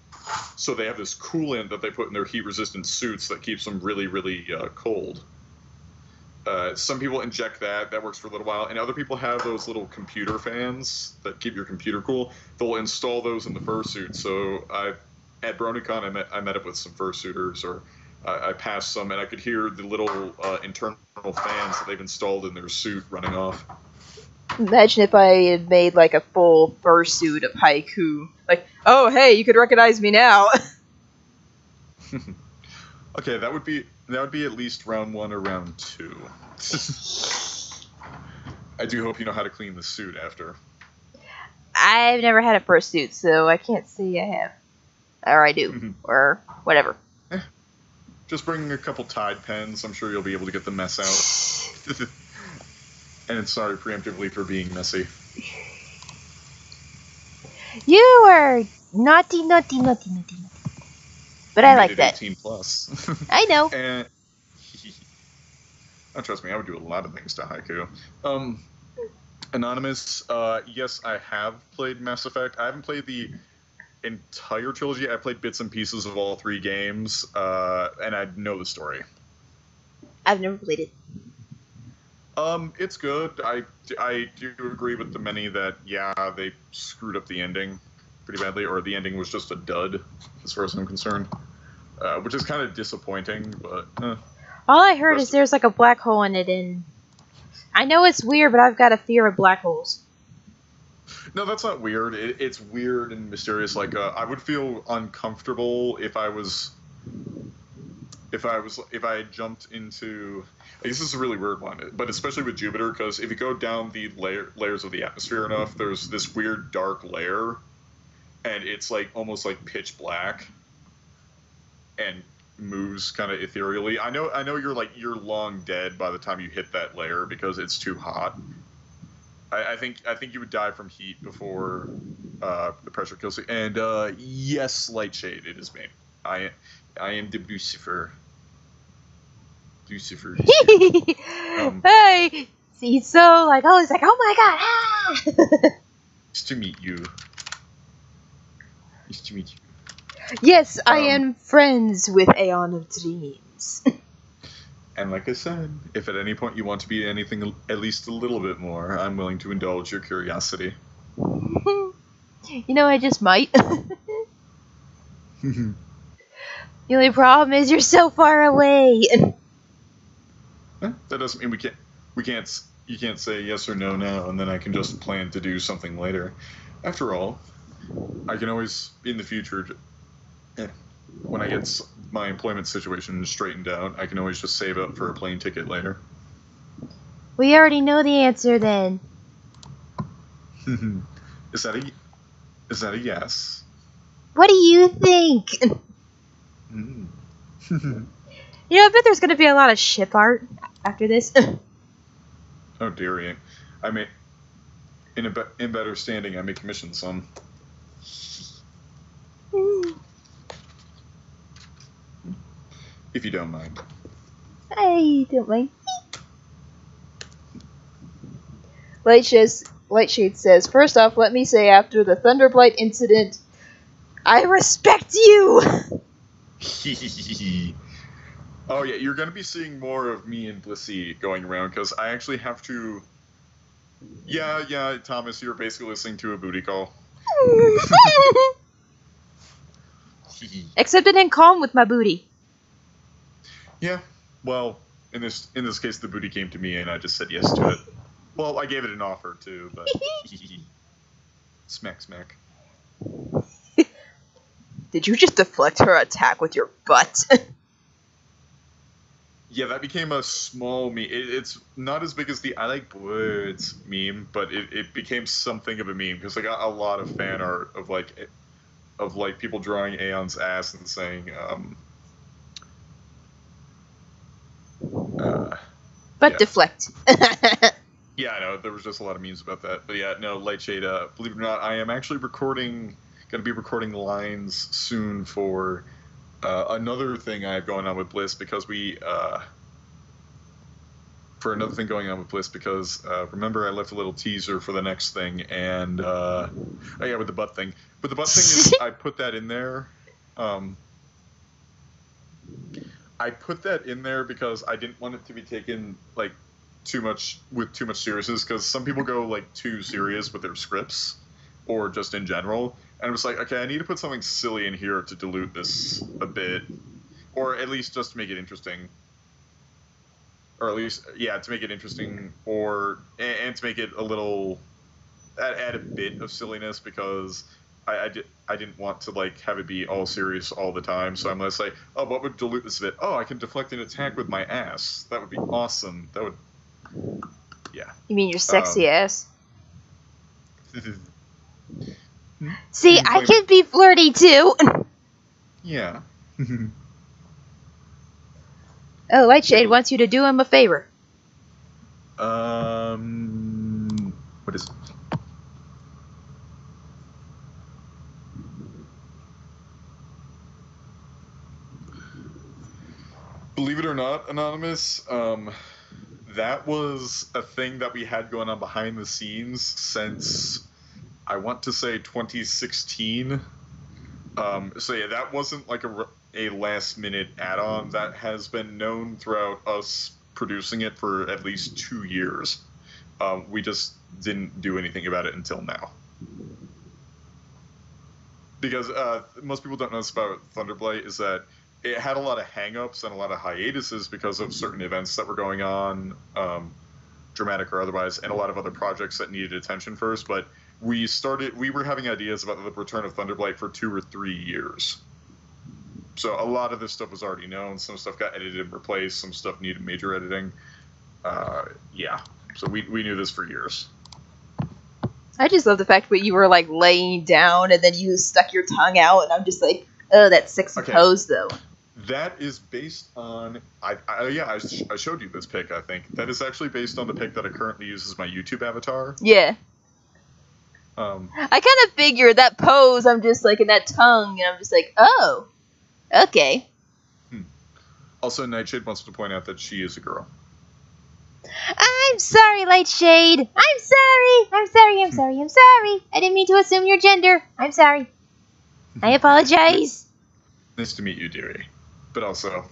So they have this coolant that they put in their heat-resistant suits that keeps them really, really cold. Some people inject that. That works for a little while. And other people have those little computer fans that keep your computer cool. They'll install those in the fursuit. So at BronyCon, I met up with some fursuiters, or I passed some, and I could hear the little internal fans that they've installed in their suit running off. Imagine if I had made like a full fursuit of Haiku. Like, oh hey, you could recognize me now. Okay, that would be at least round 1 or round 2. I do hope you know how to clean the suit after. I've never had a fursuit, so I can't say I have. Or I do. Or whatever. Just bring a couple Tide pens. I'm sure you'll be able to get the mess out. And sorry preemptively for being messy. You are naughty. But I like that. 18 plus. I know. And oh, trust me, I would do a lot of things to Haiku. Anonymous, yes, I have played Mass Effect. I haven't played the entire trilogy. I played bits and pieces of all 3 games, and I know the story. I've never played it. It's good. I do agree with the many that, yeah, they screwed up the ending pretty badly, or the ending was just a dud, as far as I'm concerned. Which is kind of disappointing, but... All I heard is there's like a black hole in it, and... I know it's weird, but I've got a fear of black holes. No, that's not weird. It's weird and mysterious. Like, I would feel uncomfortable if I had jumped into... I guess this is a really weird one, but especially with Jupiter, because if you go down the layers of the atmosphere enough, there's this weird dark layer, and it's like almost like pitch black, and moves kind of ethereally. I know you're long dead by the time you hit that layer because it's too hot. I think you would die from heat before the pressure kills you. And yes, Lightshade, it is me. I am the Lucifer. Hey, he's so like, oh, he's like, oh my god, ah! Nice to meet you. Nice to meet you. Yes, I am friends with Aeon of Dreams. And like I said, if at any point you want to be anything at least a little bit more, I'm willing to indulge your curiosity. You know, I just might. The only problem is you're so far away. That doesn't mean you can't say yes or no now, and then I can just plan to do something later. After all, I can always, in the future, when I get my employment situation straightened out, I can always just save up for a plane ticket later. We already know the answer then. Is that a yes? What do you think? You know, I bet there's going to be a lot of ship art after this. Oh dear, I may, in better standing, I may commission some. If you don't mind. I don't mind. Lightshade says, first off, let me say after the Thunderblight incident, I respect you! Oh yeah, you're going to be seeing more of me and Blissey going around, because I actually have to... Yeah, Thomas, you're basically listening to a booty call. Except it didn't calm with my booty. Yeah, well, in this case, the booty came to me, and I just said yes to it. Well, I gave it an offer, too, but... Smack. Did you just deflect her attack with your butt? Yeah, that became a small meme. It's not as big as the I like words meme, but it became something of a meme, because I got a lot of fan art of people drawing Aeon's ass and saying, But Yeah. deflect. Yeah, I know. There was just a lot of memes about that. But yeah, no, Lightshade, believe it or not, I am actually going to be recording lines soon for another thing I have going on with Bliss because remember I left a little teaser for the next thing, and oh yeah, with the butt thing. But the butt thing is, I put that in there. I put that in there because I didn't want it to be taken like too much seriousness, because some people go like too serious with their scripts or just in general, and I was like, okay, I need to put something silly in here to dilute this a bit, or at least just to make it interesting. Or at least, yeah, to make it interesting, and to make it a little, add a bit of silliness, because I didn't want to like have it be all serious all the time. So I'm gonna say, oh, what would dilute this a bit? Oh, I can deflect an attack with my ass. That would be awesome. That would, yeah. You mean your sexy ass? See, I can be flirty too. Yeah. Oh, Lightshade wants you to do him a favor. What is it? Believe it or not, Anonymous, that was a thing that we had going on behind the scenes since, I want to say, 2016. So yeah, that wasn't like a last-minute add-on. That has been known throughout us producing it for at least 2 years. We just didn't do anything about it until now. Because most people don't know this about Thunderblight, is that it had a lot of hang-ups and a lot of hiatuses because of certain events that were going on, dramatic or otherwise, and a lot of other projects that needed attention first. But we were having ideas about the return of Thunderblight for 2 or 3 years. So a lot of this stuff was already known. Some stuff got edited and replaced. Some stuff needed major editing. Yeah. So we knew this for years. I just love the fact that you were like laying down and then you stuck your tongue out, and I'm just like, oh, that sexy pose though. That is based on I showed you this pic. I think that is actually based on the pic that I currently use as my YouTube avatar. Yeah. I kind of figured that pose. I'm just like in that tongue, and I'm just like, oh, okay. Also, Nightshade wants to point out that she is a girl. I'm sorry, Lightshade. I'm sorry. I didn't mean to assume your gender. I'm sorry. I apologize. Nice to meet you, dearie. But also,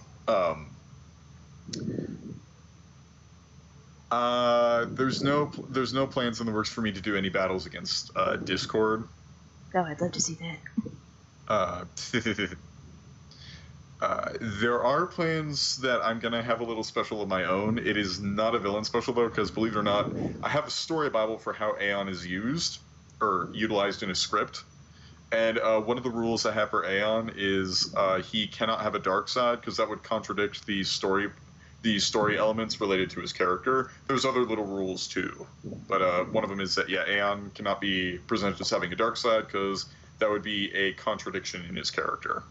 there's no plans in the works for me to do any battles against Discord. Oh, I'd love to see that. There are plans that I'm going to have a little special of my own. It is not a villain special, though, because believe it or not, I have a story Bible for how Aeon is used, or utilized in a script. And one of the rules I have for Aeon is he cannot have a dark side, because that would contradict the story elements related to his character. There's other little rules, too. But one of them is that, yeah, Aeon cannot be presented as having a dark side, because that would be a contradiction in his character.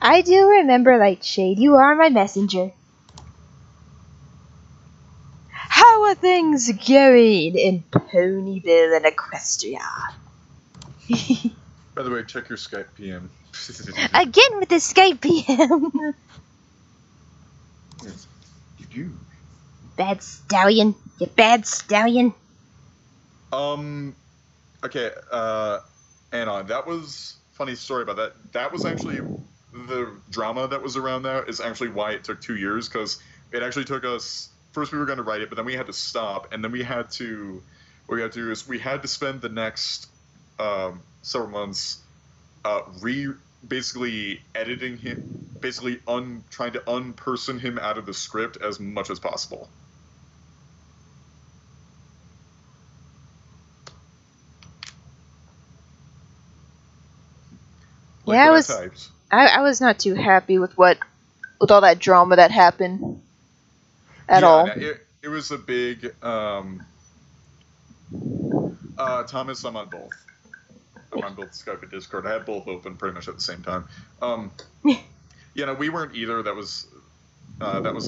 I do remember, Lightshade. You are my messenger. How are things going in Ponyville and Equestria? By the way, check your Skype PM. Again with the Skype PM. You. Bad stallion. You bad stallion. Okay, Anon, that was funny story about that. That was actually the drama that was around that is actually why it took 2 years, because it actually took us. First, we were going to write it, but then we had to stop, and then we had to. What we had to do is we had to spend the next several months basically editing him, basically trying to unperson him out of the script as much as possible. Like yeah, I was not too happy with all that drama that happened at all. It was a big Thomas, I'm on both. I'm on both Skype and Discord. I had both open pretty much at the same time. We weren't either. That was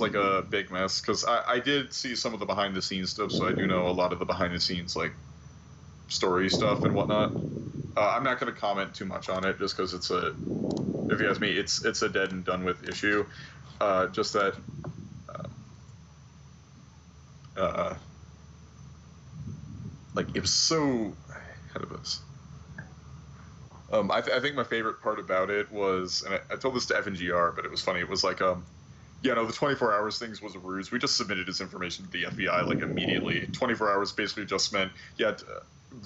like a big mess, because I did see some of the behind the scenes stuff, so I do know a lot of the behind the scenes like story stuff and whatnot. I'm not going to comment too much on it, just because if you ask me, it's a dead and done with issue. Just that. Like, it was so. How did this? I think my favorite part about it was, and I told this to FNGR, but it was funny. It was like, the 24 hours things was a ruse. We just submitted his information to the FBI, like, immediately. 24 hours basically just meant,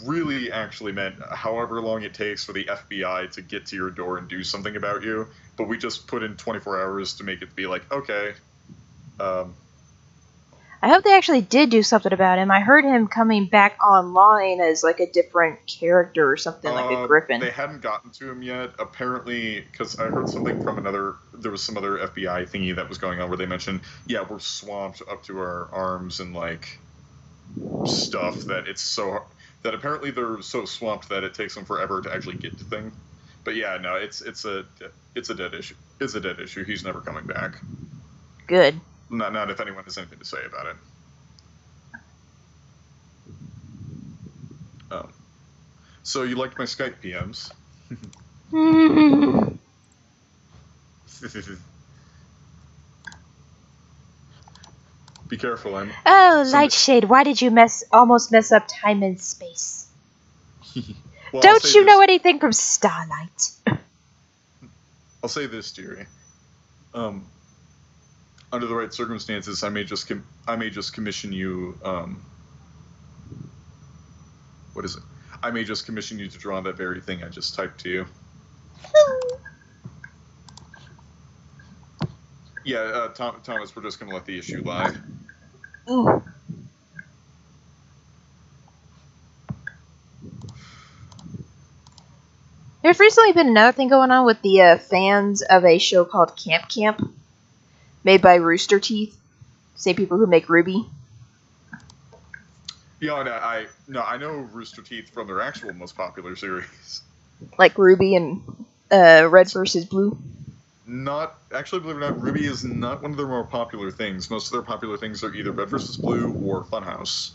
really actually meant however long it takes for the FBI to get to your door and do something about you. But we just put in 24 hours to make it be like, okay. I hope they actually did do something about him. I heard him coming back online as like a different character or something, like a griffin. They hadn't gotten to him yet, apparently, because I heard something from there was some other FBI thingy that was going on where they mentioned, we're swamped up to our arms and like stuff that that apparently they're so swamped that it takes them forever to actually get to things. But no, it's a dead issue. It's a dead issue. He's never coming back. Good. Not if anyone has anything to say about it. So you liked my Skype PMs? Be careful, I'm... Oh, Lightshade, why did you almost mess up time and space? Well, don't you know anything from Starlight? I'll say this, dearie. Under the right circumstances, I may just commission you. What is it? I may just commission you to draw that very thing I just typed to you. Thomas, we're just gonna let the issue lie. Ooh. There's recently been another thing going on with the fans of a show called Camp, made by Rooster Teeth, same people who make Ruby. I know Rooster Teeth from their actual most popular series, like Ruby and Red vs. Blue. Not actually, believe it or not, Ruby is not one of their more popular things. Most of their popular things are either Red vs. Blue or Funhouse.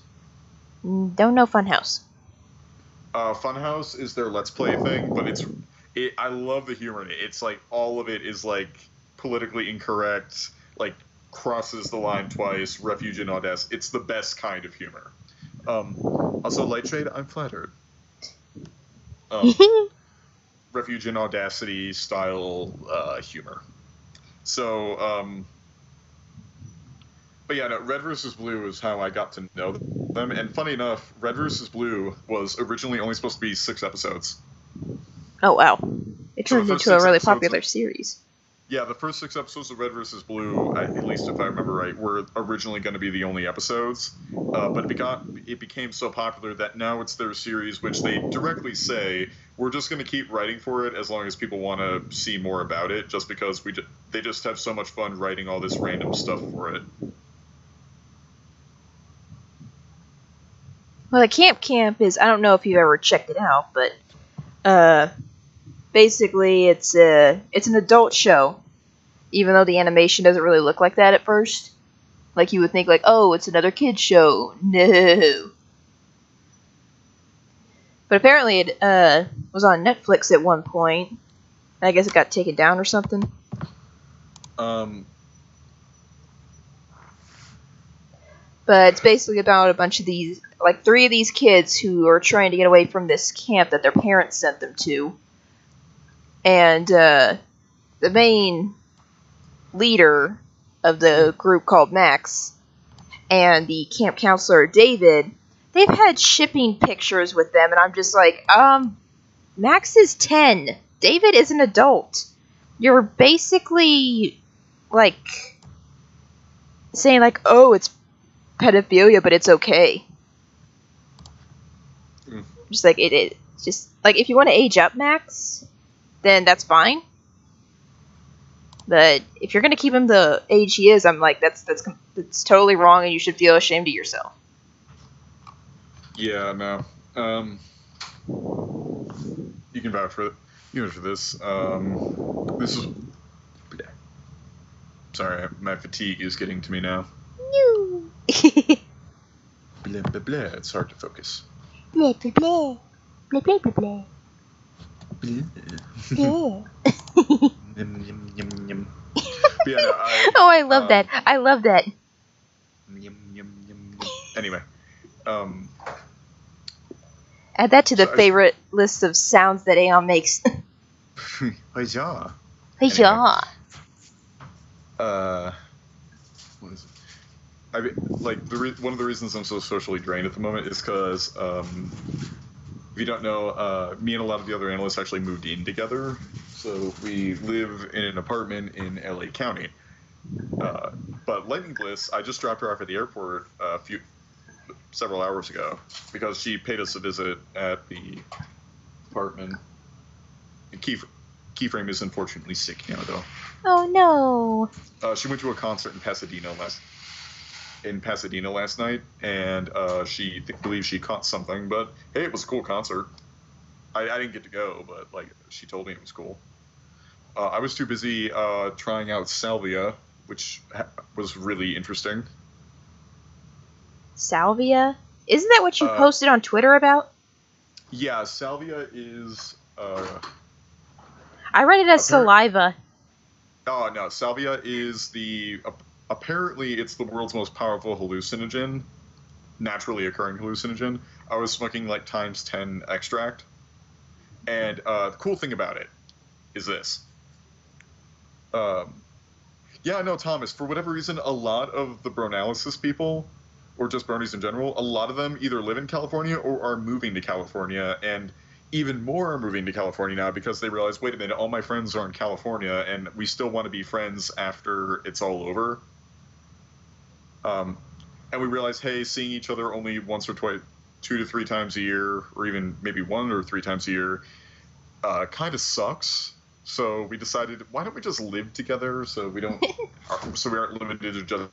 Don't know Funhouse. Funhouse is their Let's Play thing, but I love the humor in it. It's like all of it is like politically incorrect, like crosses the line twice, refuge and audacity. It's the best kind of humor. Also, Lightshade, I'm flattered. Refuge and audacity style humor. So, but Red vs. Blue is how I got to know them. And funny enough, Red vs. Blue was originally only supposed to be 6 episodes. Oh, wow. It turned into a really popular series. Yeah, the first 6 episodes of Red vs. Blue, at least if I remember right, were originally going to be the only episodes. But it became so popular that now it's their series, which they directly say, we're just going to keep writing for it as long as people want to see more about it, just because they just have so much fun writing all this random stuff for it. Well, the Camp is, I don't know if you've ever checked it out, but basically it's an adult show, even though the animation doesn't really look like that at first. Like you would think, like, oh, it's another kid's show. No. But apparently it was on Netflix at one point. I guess it got taken down or something. But it's basically about a bunch of these, like 3 of these kids who are trying to get away from this camp that their parents sent them to. And the main leader of the group, called Max, and the camp counselor, David, they've had shipping pictures with them, and I'm just like, Max is 10. David is an adult. You're basically, like, saying, like, oh, it's pedophilia, but it's okay. Just like, it's just, like, if you want to age up Max, then that's fine. But if you're gonna keep him the age he is, I'm like, that's totally wrong, and you should feel ashamed of yourself. Yeah, no. You can vouch for it. You can vouch for this. This is. Sorry, my fatigue is getting to me now. No. Blah, blah, blah. It's hard to focus. Blah blah blah. Blah blah blah blah. Blah. Yeah. Yum, yum, yum, yum. But yeah, no, Oh, I love that. I love that. Yum, yum, yum, yum. Anyway, Add that to the So I- favorite list of sounds that Aeon makes. Huzzah. Yeah. What is it? I mean, like one of the reasons I'm so socially drained at the moment is because if you don't know, me and a lot of the other analysts actually moved in together. So we live in an apartment in LA County. But Lightning Bliss, I just dropped her off at the airport several hours ago because she paid us a visit at the apartment. Keyframe is unfortunately sick now, though. Oh no. She went to a concert in Pasadena last night, and she believes she caught something. But hey, it was a cool concert. I didn't get to go, but like she told me it was cool. I was too busy trying out salvia, which was really interesting. Salvia? Isn't that what you Uh, posted on Twitter about? Yeah, salvia is. I read it as saliva. Oh no, salvia is apparently it's the world's most powerful hallucinogen, naturally occurring hallucinogen. I was smoking like ×10 extract, and the cool thing about it is this. Yeah, no, Thomas. For whatever reason, a lot of the Bronalysis people, or just bronies in general, a lot of them either live in California or are moving to California, and even more are moving to California now because they realize, wait a minute, all my friends are in California, and we still want to be friends after it's all over. And we realize, hey, seeing each other only once or twice, 2 to 3 times a year, or even maybe 1 or 3 times a year, kind of sucks. So we decided, why don't we just live together so we don't, so we aren't limited to just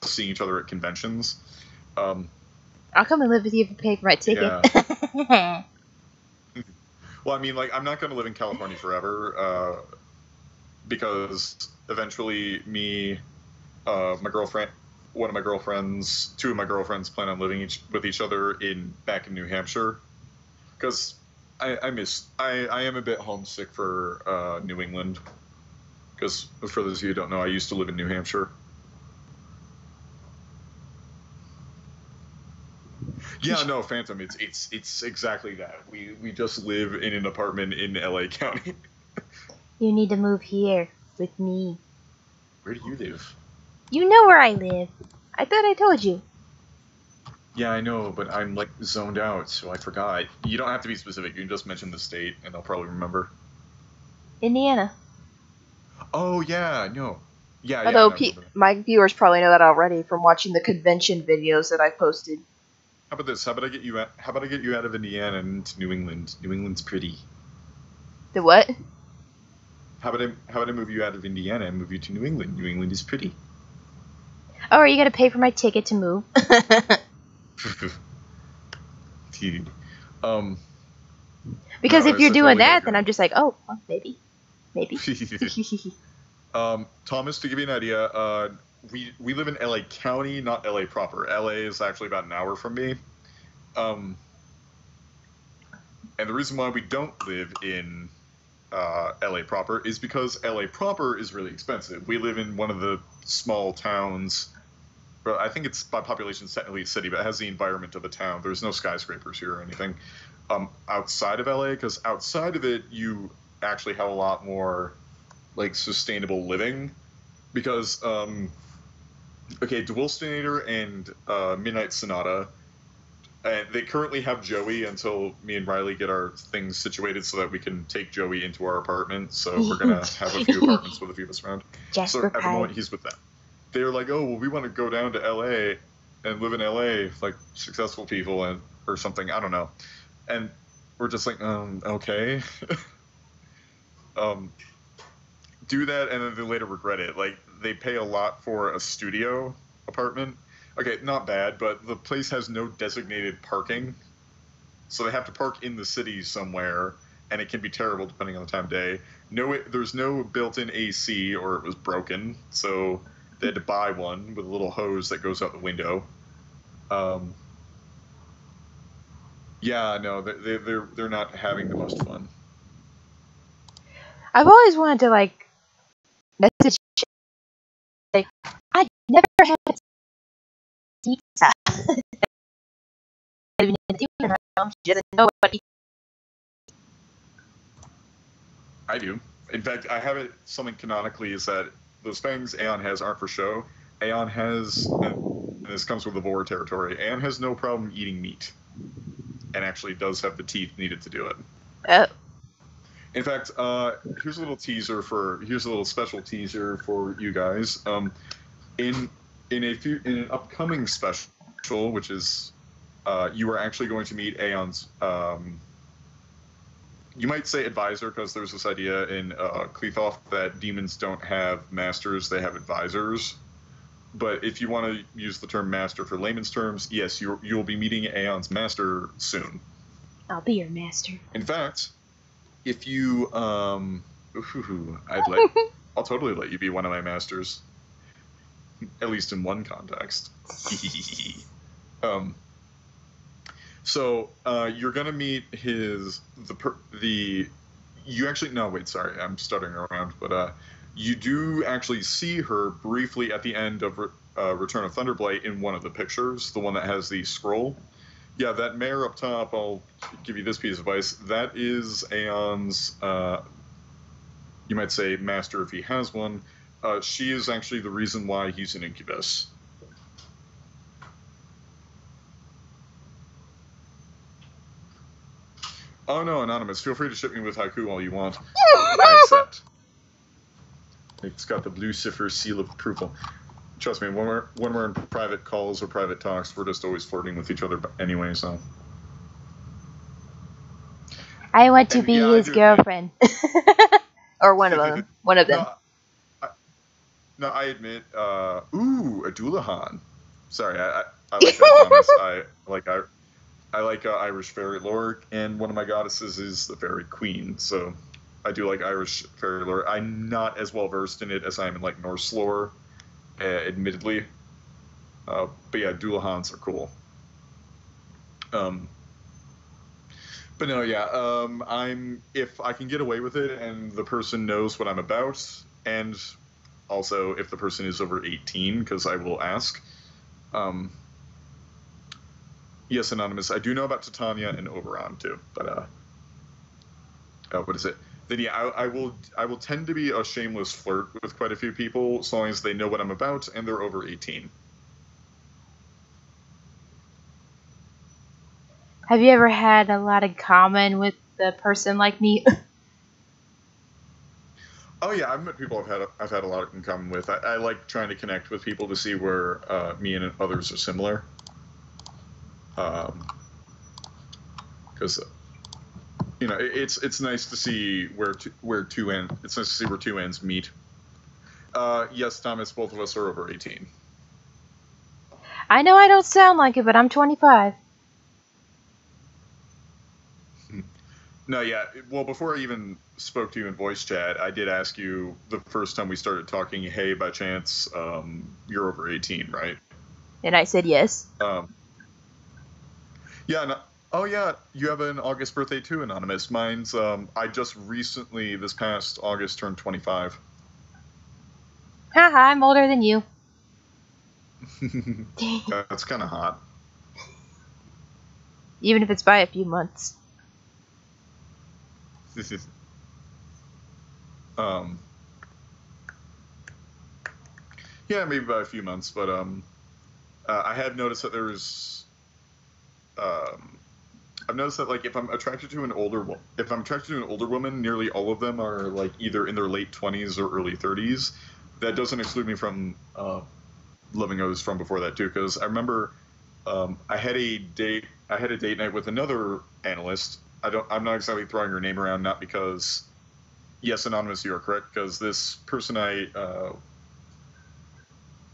seeing each other at conventions. I'll come and live with you if you pay for my ticket. Yeah. Well, I mean, like, I'm not going to live in California forever because eventually me, my girlfriend, one of my girlfriends, 2 of my girlfriends plan on living with each other back in New Hampshire because I am a bit homesick for New England because for those of you who don't know, I used to live in New Hampshire. Yeah, no, Phantom. It's exactly that. We just live in an apartment in LA County. You need to move here with me. Where do you live? You know where I live. I thought I told you. Yeah, I know, but I'm like zoned out, so I forgot. You don't have to be specific. You can just mention the state, and I'll probably remember. Indiana. Oh yeah, no. Yeah, Although no, my viewers probably know that already from watching the convention videos that I posted. How about this? How about I get you out of Indiana and into New England? New England's pretty. The what? How about I move you out of Indiana and move you to New England? New England is pretty. Oh, are you gonna pay for my ticket to move? Dude. Because no, if you're I doing totally that, get then you. I'm just like, oh, well, maybe. Thomas, to give you an idea, we live in LA County, not LA proper. LA is actually about an hour from me. And the reason why we don't live in LA proper is because LA proper is really expensive. We live in one of the small towns. Well, I think it's by population technically a city, but it has the environment of a town. There's no skyscrapers here or anything. Outside of LA, because outside of it, you actually have a lot more like sustainable living. Because okay, Duelstinator and Midnight Sonata, and they currently have Joey until me and Riley get our things situated so that we can take Joey into our apartment. So we're gonna have a few apartments with a few of us around. Jasper So at the Pie. moment, he's with them. They're like, oh, well, we want to go down to LA and live in LA like successful people or something. I don't know. And we're just like, okay. Do that, and then they later regret it. Like, they pay a lot for a studio apartment. Okay, not bad, but the place has no designated parking, so they have to park in the city somewhere, and it can be terrible depending on the time of day. There's no built-in AC, or it was broken, so they had to buy one with a little hose that goes out the window. Yeah, no, they're not having the most fun. I've always wanted to like message. Like, I never had pizza. She doesn't know what. I do. In fact, I have it. Something canonically is that those fangs Aeon has aren't for show. Aeon has, and this comes with the Vor territory. Aeon has no problem eating meat, and actually does have the teeth needed to do it. Oh. In fact, here's a little special teaser for you guys. In an upcoming special, which is, you are actually going to meet Aeon's. You might say advisor, because there's this idea in Clethoth that demons don't have masters, they have advisors. But if you want to use the term master for layman's terms, yes, you'll be meeting Aeon's master soon. I'll be your master. In fact, if you, I'll totally let you be one of my masters. At least in one context. So you're gonna meet you actually, no, wait, sorry, I'm stuttering around, but you do actually see her briefly at the end of Return of Thunderblight in one of the pictures, the one that has the scroll. Yeah, that mare up top, I'll give you this piece of advice. That is Aeon's, you might say, master if he has one. She is actually the reason why he's an incubus. Oh no, Anonymous, feel free to ship me with Haiku all you want. I accept. It's got the Lucifer seal of approval. Trust me, when we're in private calls or private talks, we're just always flirting with each other anyway, so. I want to be his girlfriend. Or one of them. One of them. No, I admit, ooh, a Doulahan. Sorry, I like that, Thomas. I like Irish fairy lore, and one of my goddesses is the fairy queen, so I do like Irish fairy lore. I'm not as well versed in it as I am in like Norse lore, admittedly. But yeah, Doulahans are cool. But no, yeah, if I can get away with it and the person knows what I'm about, and also if the person is over 18, because I will ask. Yes, Anonymous, I do know about Titania and Oberon too, but what is it? Then yeah, I will tend to be a shameless flirt with quite a few people, as long as they know what I'm about and they're over 18. Have you ever had a lot in common with a person like me? Oh yeah, I've met people I've had a lot in common with. I like trying to connect with people to see where me and others are similar. Because you know, it's nice to see where two ends meet. Yes, Thomas, both of us are over 18. I know I don't sound like it, but I'm 25. No, yeah. Well, before I even spoke to you in voice chat, I did ask you the first time we started talking, hey, by chance, you're over 18, right? And I said yes. Yeah, no, oh yeah, you have an August birthday too, Anonymous. Mine's, I just recently, this past August, turned 25. Haha, I'm older than you. That's kind of hot. Even if it's by a few months. Yeah, maybe by a few months, but I have noticed that I've noticed that like if I'm attracted to an older woman, nearly all of them are like either in their late 20s or early 30s. That doesn't exclude me from loving others from before that too, because I remember I had a date night with another analyst. I'm not exactly throwing her name around, not because, yes, Anonymous, you are correct, because this person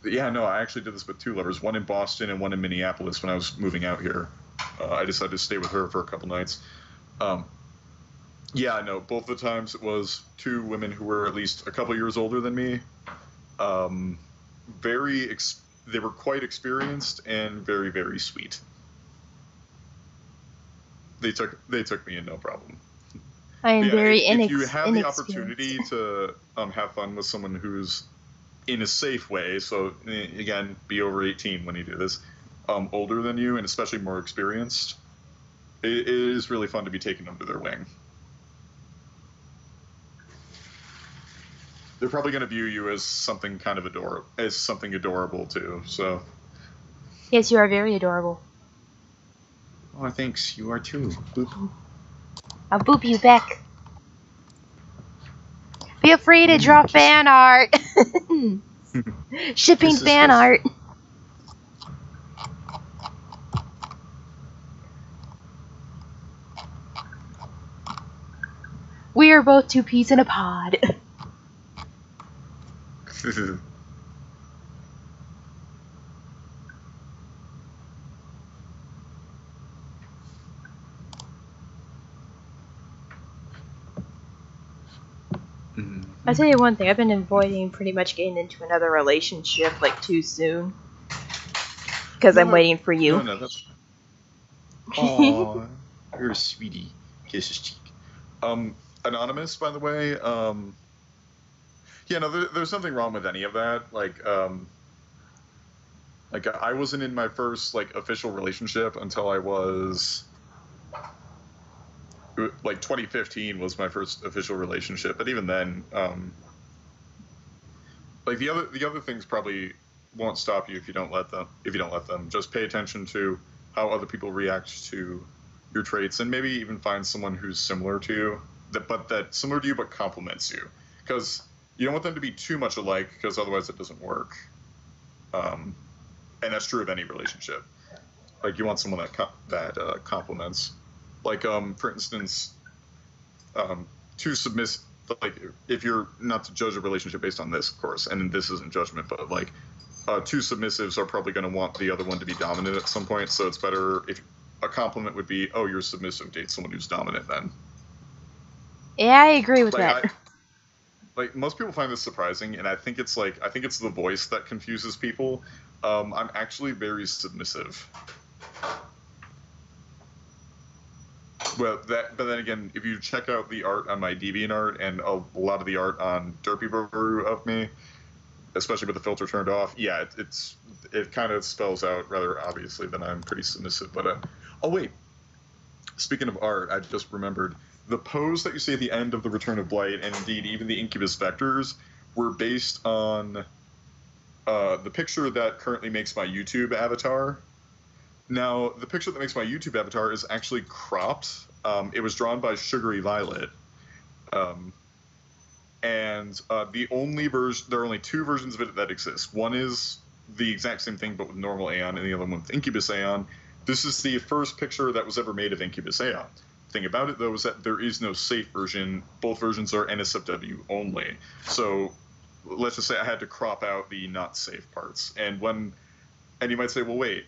Yeah, no, I actually did this with two lovers, one in Boston and one in Minneapolis when I was moving out here. I decided to stay with her for a couple nights. Um, yeah, no, both the times it was two women who were at least a couple years older than me. Um, they were quite experienced and very, very sweet. They took me in no problem. I But am yeah, very if you have the inexperienced. opportunity to have fun with someone who's in a safe way, so again, be over 18 when you do this, older than you and especially more experienced, it is really fun to be taken under their wing. They're probably going to view you as something kind of adorable too. So. Yes, you are very adorable. Oh, thanks. You are too. Boop. I'll boop you back. Feel free to draw fan art. Shipping fan art. We are both two peas in a pod. I'll tell you one thing, I've been avoiding pretty much getting into another relationship like too soon. Because I'm waiting for you. No, that's... Aww, you're a sweetie. Kiss his cheek. Anonymous, by the way, yeah, no, there's nothing wrong with any of that. Like, I wasn't in my first, like, official relationship until I was... Like, 2015 was my first official relationship, but even then, like, the other things probably won't stop you if you don't let them. Just pay attention to how other people react to your traits, and maybe even find someone who's similar to you, that similar to you but complements you, because you don't want them to be too much alike, because otherwise it doesn't work. And that's true of any relationship. Like, you want someone that complements. Like, for instance, two submissive. Like, if you're not to judge a relationship based on this, of course, and this isn't judgment, but like, two submissives are probably going to want the other one to be dominant at some point. So it's better if a compliment would be, "Oh, you're submissive. Date someone who's dominant." Then. Yeah, I agree with that. Like, most people find this surprising, and I think it's the voice that confuses people. I'm actually very submissive. But then again, if you check out the art on my DeviantArt and a lot of the art on Derpy Brew of me, especially with the filter turned off, yeah, it kind of spells out rather obviously that I'm pretty submissive. But oh wait, speaking of art, I just remembered the pose that you see at the end of the Return of Blight, and indeed even the Incubus vectors, were based on the picture that currently makes my YouTube avatar. Now, the picture that makes my YouTube avatar is actually cropped. It was drawn by Sugary Violet. And the only version, there are only two versions of it that exist. One is the exact same thing, but with normal Aeon, and the other one with Incubus Aeon. This is the first picture that was ever made of Incubus Aeon. The thing about it, though, is that there is no safe version. Both versions are NSFW only. So let's just say I had to crop out the not safe parts. And you might say, well, wait,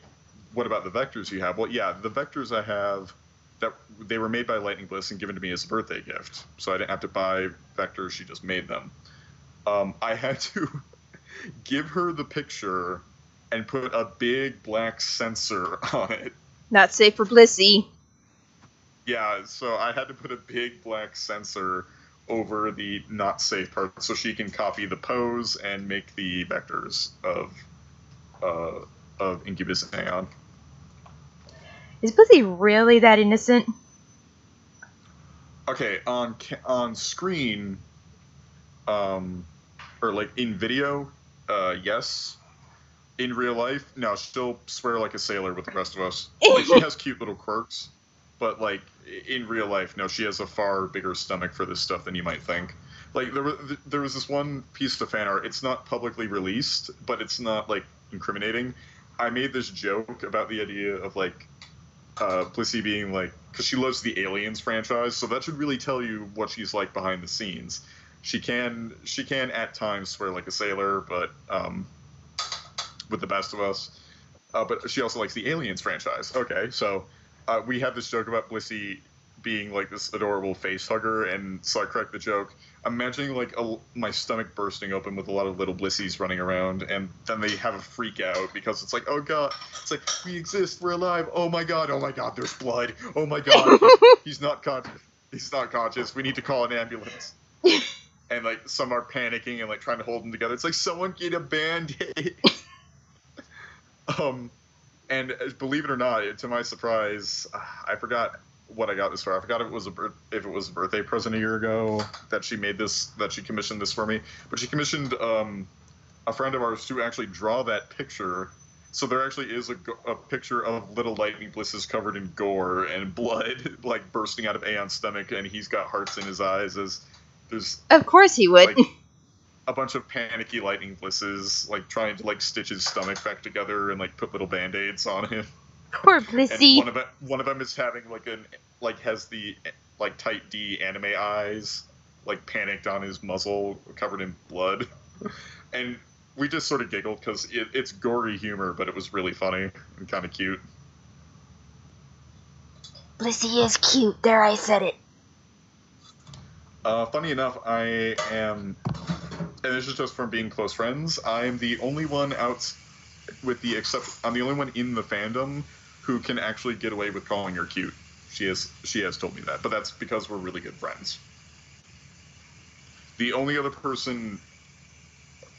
what about the vectors you have? Well, yeah, the vectors I have, that they were made by Lightning Bliss and given to me as a birthday gift, so I didn't have to buy vectors; she just made them. I had to give her the picture and put a big black sensor on it. Not safe for Blissy. Yeah, so I had to put a big black sensor over the not safe part, so she can copy the pose and make the vectors of Incubus and Aeon. Is Blissy really that innocent? Okay, on screen, or like in video, yes. In real life, no, she'll swear like a sailor with the rest of us. Like, she has cute little quirks, but like in real life, no, she has a far bigger stomach for this stuff than you might think. Like, there was this one piece of fan art. It's not publicly released, but it's not like incriminating. I made this joke about the idea of like Blissey being like, because she loves the Aliens franchise, so that should really tell you what she's like behind the scenes. She can at times swear like a sailor, but with The Best of Us. But she also likes the Aliens franchise. Okay, so we have this joke about Blissey being like this adorable face hugger, and so I cracked the joke. I'm imagining like my stomach bursting open with a lot of little Blissies running around, and then they have a freak out because it's like, oh god, it's like, we exist, we're alive, oh my god, there's blood, oh my god, he's not conscious, we need to call an ambulance. And like some are panicking and like trying to hold them together. It's like, someone get a band-aid. And believe it or not, to my surprise, I forgot what I got this for. I forgot if it was a birthday present a year ago that she commissioned this for me. But she commissioned a friend of ours to actually draw that picture. So there actually is a picture of little lightning blisses covered in gore and blood, like bursting out of Aeon's stomach, and he's got hearts in his eyes. As there's, of course he would. Like, a bunch of panicky lightning blisses, like trying to like stitch his stomach back together and like put little band-aids on him. Poor Blissey. And one of them is having has the like tight D anime eyes, like panicked on his muzzle, covered in blood. And we just sort of giggled because it's gory humor, but it was really funny and kind of cute. Blissey is cute. There, I said it. Funny enough, I am, and this is just from being close friends, I'm the only one I'm the only one in the fandom who can actually get away with calling her cute. She has told me that, but that's because we're really good friends. The only other person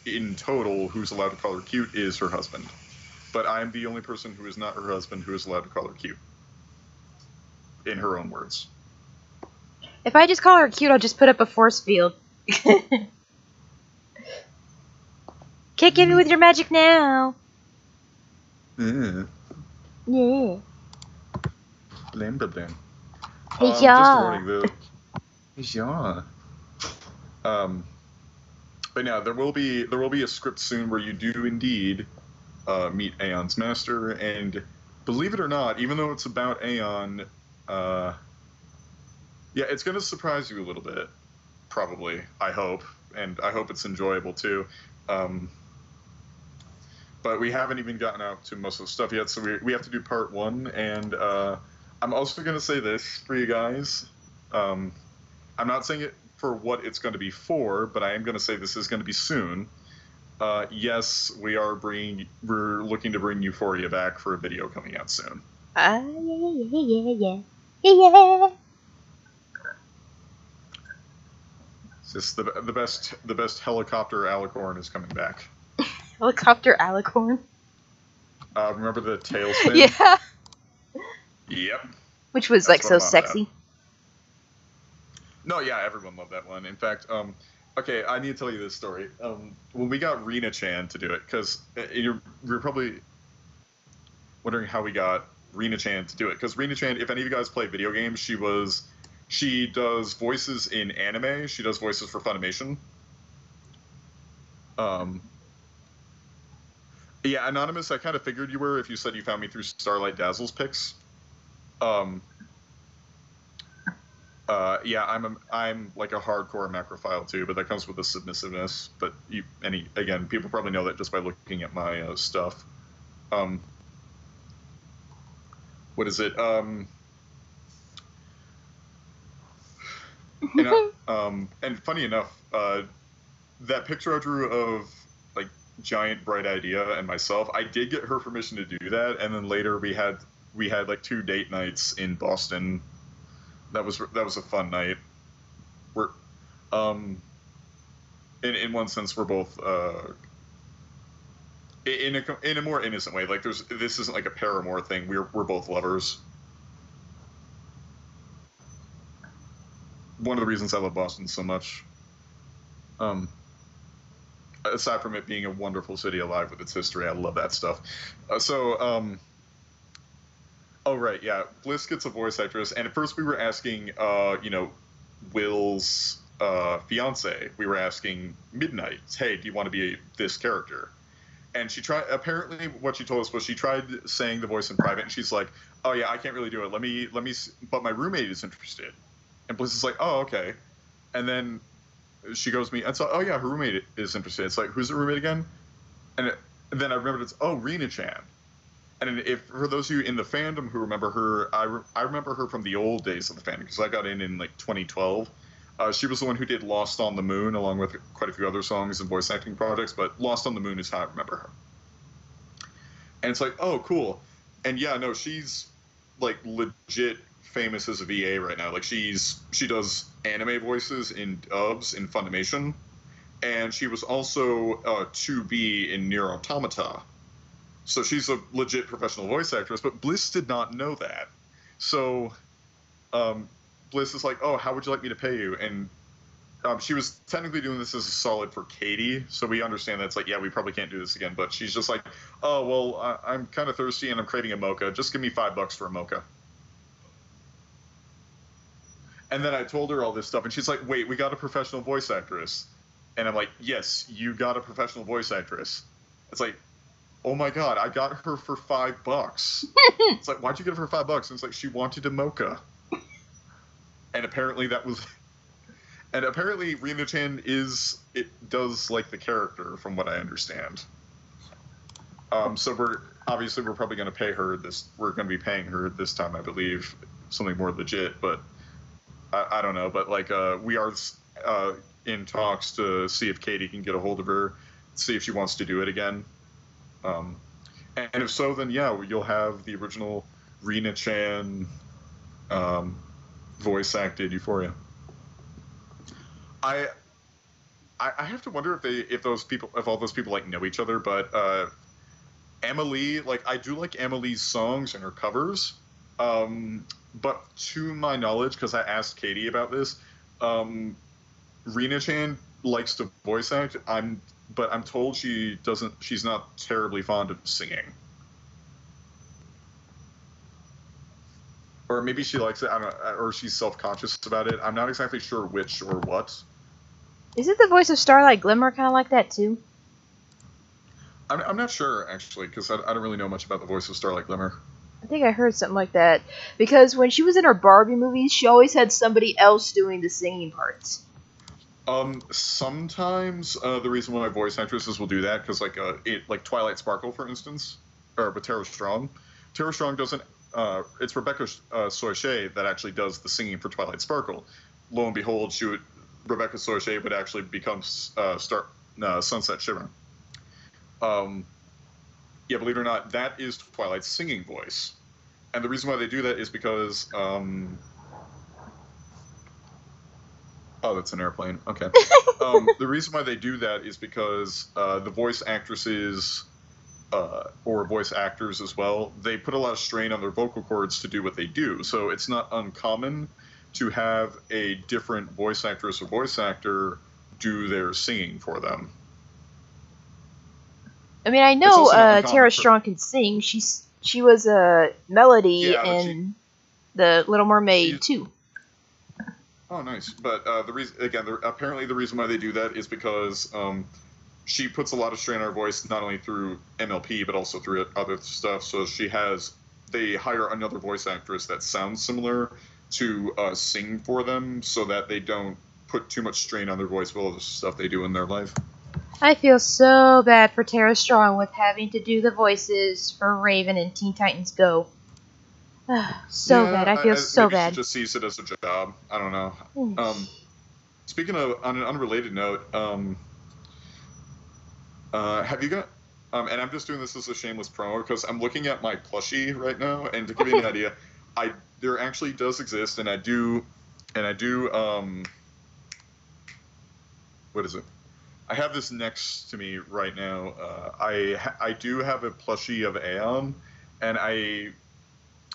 in total who's allowed to call her cute is her husband. But I'm the only person who is not her husband who is allowed to call her cute. In her own words. If I just call her cute, I'll just put up a force field. Kick in with your magic now. Yeah. Yeah. Blam, blam, blam. Yeah. Just a warning, though. Yeah. But yeah, there will be a script soon where you do indeed meet Aeon's master, and believe it or not, even though it's about Aeon, yeah, it's going to surprise you a little bit, probably, I hope, and I hope it's enjoyable too. But we haven't even gotten out to most of the stuff yet, so we have to do part 1, and I'm also going to say this for you guys. I'm not saying it for what it's going to be for, but I am going to say this is going to be soon. Yes, we're looking to bring Euphoria back for a video coming out soon. Yeah. It's just the best helicopter alicorn is coming back. Helicopter alicorn? Remember the tailspin? Yeah. Yep. Which was like so sexy. No, yeah, everyone loved that one. In fact, okay, I need to tell you this story. When we got Rena-chan to do it, because you're probably wondering how we got Rena-chan to do it. Because Rena-chan, if any of you guys play video games, she does voices in anime. She does voices for Funimation. Yeah, Anonymous, I kind of figured you were if you said you found me through Starlight Dazzle's pics. Yeah, I'm like a hardcore macrophile too, but that comes with a submissiveness. But again, people probably know that just by looking at my stuff. What is it? And funny enough, that picture I drew of like Giant Bright Idea and myself, I did get her permission to do that, and then later we had like 2 date nights in Boston. That was a fun night. We're in one sense we're both in a more innocent way. Like this isn't like a paramour thing. We're both lovers. One of the reasons I love Boston so much. Aside from it being a wonderful city alive with its history, I love that stuff. Oh, right, yeah. Bliss gets a voice actress, and at first we were asking, Will's fiance. We were asking Midnight, hey, do you want to be this character? And apparently what she told us was she tried saying the voice in private, and she's like, oh, yeah, I can't really do it. Let me, but my roommate is interested. And Bliss is like, oh, okay. And then she goes to me, and so, oh, yeah, her roommate is interested. It's like, who's the roommate again? And And then I remembered it's Rina-chan. And if for those of you in the fandom who remember her, I remember her from the old days of the fandom because I got in like 2012. She was the one who did Lost on the Moon along with quite a few other songs and voice acting projects, but Lost on the Moon is how I remember her. And it's like, oh, cool. And yeah, no, she's like legit famous as a VA right now. Like she does anime voices in dubs in Funimation, and she was also 2B in Nier Automata. So she's a legit professional voice actress, but Bliss did not know that. So Bliss is like, oh, how would you like me to pay you? And she was technically doing this as a solid for Katie, so we understand that it's like, yeah, we probably can't do this again. But she's just like, oh, well, I'm kind of thirsty and I'm craving a mocha. Just give me $5 for a mocha. And then I told her all this stuff, and she's like, wait, we got a professional voice actress. And I'm like, yes, you got a professional voice actress. It's like, oh my god, I got her for $5. It's like, why'd you get her for $5? And it's like, she wanted a mocha. And apparently that was... And apparently Rina-chan does like the character, from what I understand. So we're probably going to pay her this. We're going to be paying her this time, I believe, something more legit. But I don't know. But like we are in talks to see if Katie can get a hold of her, see if she wants to do it again. And if so, then yeah, you'll have the original Rina-chan voice acted Euphoria. I have to wonder if all those people like know each other, but Emily, like I do like Emily's songs and her covers, but to my knowledge, because I asked Katie about this, Rina-chan likes to voice act. But I'm told she doesn't. She's not terribly fond of singing, or maybe she likes it. I don't know, or she's self-conscious about it. I'm not exactly sure which or what. Is it the voice of Starlight Glimmer kind of like that too? I'm not sure actually, because I don't really know much about the voice of Starlight Glimmer. I think I heard something like that because when she was in her Barbie movies, she always had somebody else doing the singing parts. Sometimes the reason why voice actresses will do that, because like Twilight Sparkle, for instance, or with Tara Strong. Tara Strong doesn't. It's Rebecca Soiche that actually does the singing for Twilight Sparkle. Lo and behold, Rebecca Soiche would actually become Sunset Shimmer. Yeah, believe it or not, that is Twilight's singing voice, and the reason why they do that is because. Oh, that's an airplane. Okay. The reason why they do that is because the voice actresses or voice actors as well, they put a lot of strain on their vocal cords to do what they do. So it's not uncommon to have a different voice actress or voice actor do their singing for them. I mean, I know Tara Strong can sing. She was a Melody in The Little Mermaid 2. Oh, nice. But the reason, again, apparently the reason why they do that is because she puts a lot of strain on her voice, not only through MLP, but also through other stuff. So they hire another voice actress that sounds similar to sing for them so that they don't put too much strain on their voice with all the stuff they do in their life. I feel so bad for Tara Strong with having to do the voices for Raven and Teen Titans Go. Bad. I feel so bad. She just sees it as a job. I don't know. Speaking of, on an unrelated note, have you got? And I'm just doing this as a shameless promo because I'm looking at my plushie right now, and to give you an idea, there actually does exist, and I do. What is it? I have this next to me right now. I do have a plushie of Aeon, and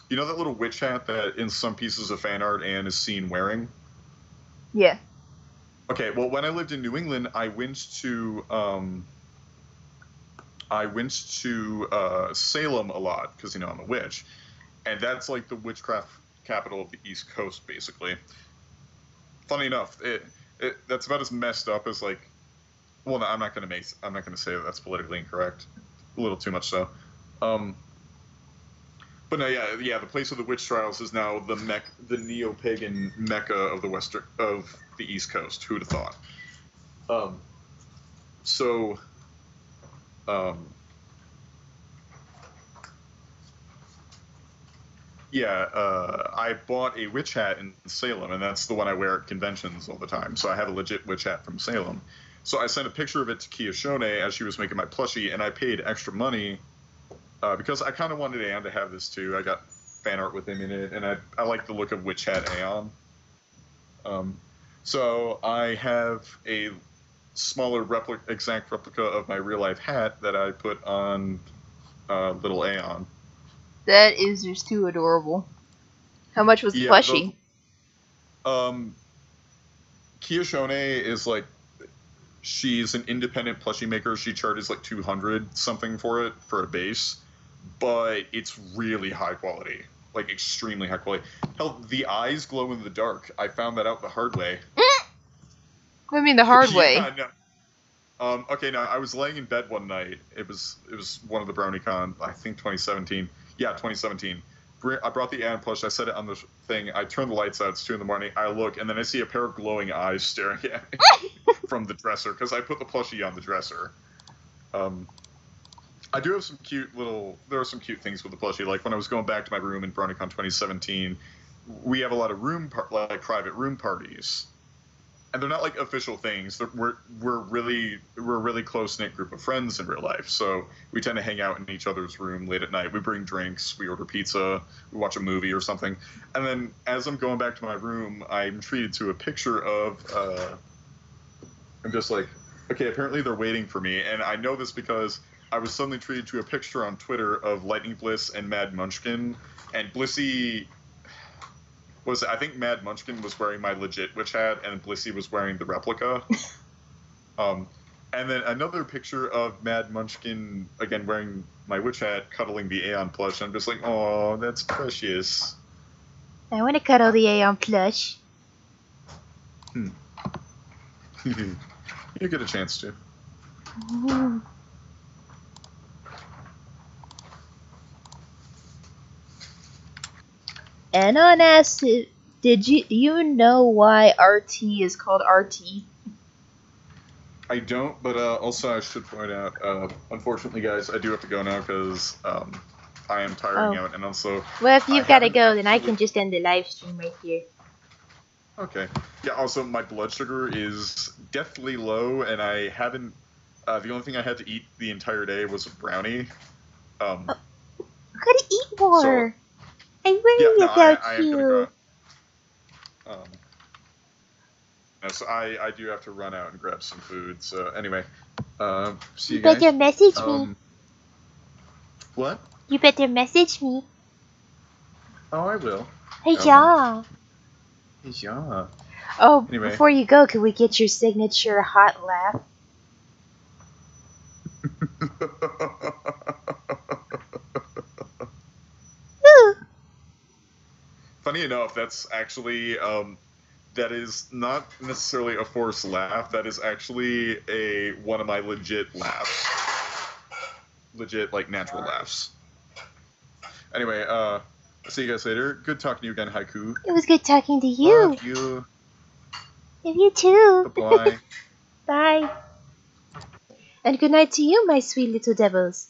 you know that little witch hat that in some pieces of fan art Anne is seen wearing? Yeah. Okay, well, when I lived in New England, I went to Salem a lot because, I'm a witch. And that's like the witchcraft capital of the East Coast, basically. Funny enough, that's about as messed up as like... Well, no, I'm not going to say that that's politically incorrect. A little too much so. But no, yeah. The place of the witch trials is now the neo-pagan mecca of the East Coast. Who'd have thought? Yeah, I bought a witch hat in Salem, and that's the one I wear at conventions all the time. So I have a legit witch hat from Salem. So I sent a picture of it to Kiyashone as she was making my plushie, and I paid extra money because I kind of wanted Aeon to have this too. I got fan art with him in it, and I like the look of witch hat Aeon. Um, so I have a smaller exact replica of my real life hat that I put on little Aeon. That is just too adorable. How much was the Yeah, plushie? Kiyashone is like, she's an independent plushie maker. She charges like 200 something for it for a base, but it's really high quality, like extremely high quality. Hell, the eyes glow in the dark. I found that out the hard way. What do you mean the hard way? Yeah, no. Okay, now I was laying in bed one night. It was one of the BronyCon, I think 2017. Yeah, 2017. I brought the Aeon plush. I set it on the thing. I turned the lights out. It's 2 a.m. I look, and then I see a pair of glowing eyes staring at me from the dresser because I put the plushie on the dresser. I do have some cute little. There are some cute things with the plushie. Like when I was going back to my room in BronyCon 2017, we have a lot of like private room parties. And they're not like official things. We're a really close knit group of friends in real life. So we tend to hang out in each other's room late at night. We bring drinks, we order pizza, we watch a movie or something. And then as I'm going back to my room, I'm treated to a picture of. I'm just like, okay, apparently they're waiting for me, and I know this because I was suddenly treated to a picture on Twitter of Lightning Bliss and Mad Munchkin, and Blissey. I think Mad Munchkin was wearing my legit witch hat, and Blissey was wearing the replica. And then another picture of Mad Munchkin, again, wearing my witch hat, cuddling the Aeon plush. I'm just like, oh, that's precious. I want to cuddle the Aeon plush. You get a chance to. Anon asks, do you know why RT is called RT? I don't, but also I should point out, unfortunately, guys, I do have to go now because I am tiring out, and also. Well, if you've got to go, then I can just end the live stream right here. Okay. Yeah. Also, my blood sugar is deathly low, and I haven't. The only thing I had to eat the entire day was a brownie. I gotta eat more. I worry about you. So I do have to run out and grab some food. So anyway, see you You guys. better message me. What? You better message me. Oh, I will. Hey, yeah. Yeah. Oh, anyway. Before you go, can we get your signature hot laugh? Funny enough, that's actually that is not necessarily a forced laugh. That is actually one of my legit laughs. Legit, like, natural laughs. Anyway, see you guys later. Good talking to you again, Haiku. It was good talking to you. Love you. Love you too. Bye-bye. Bye. And good night to you, my sweet little devils.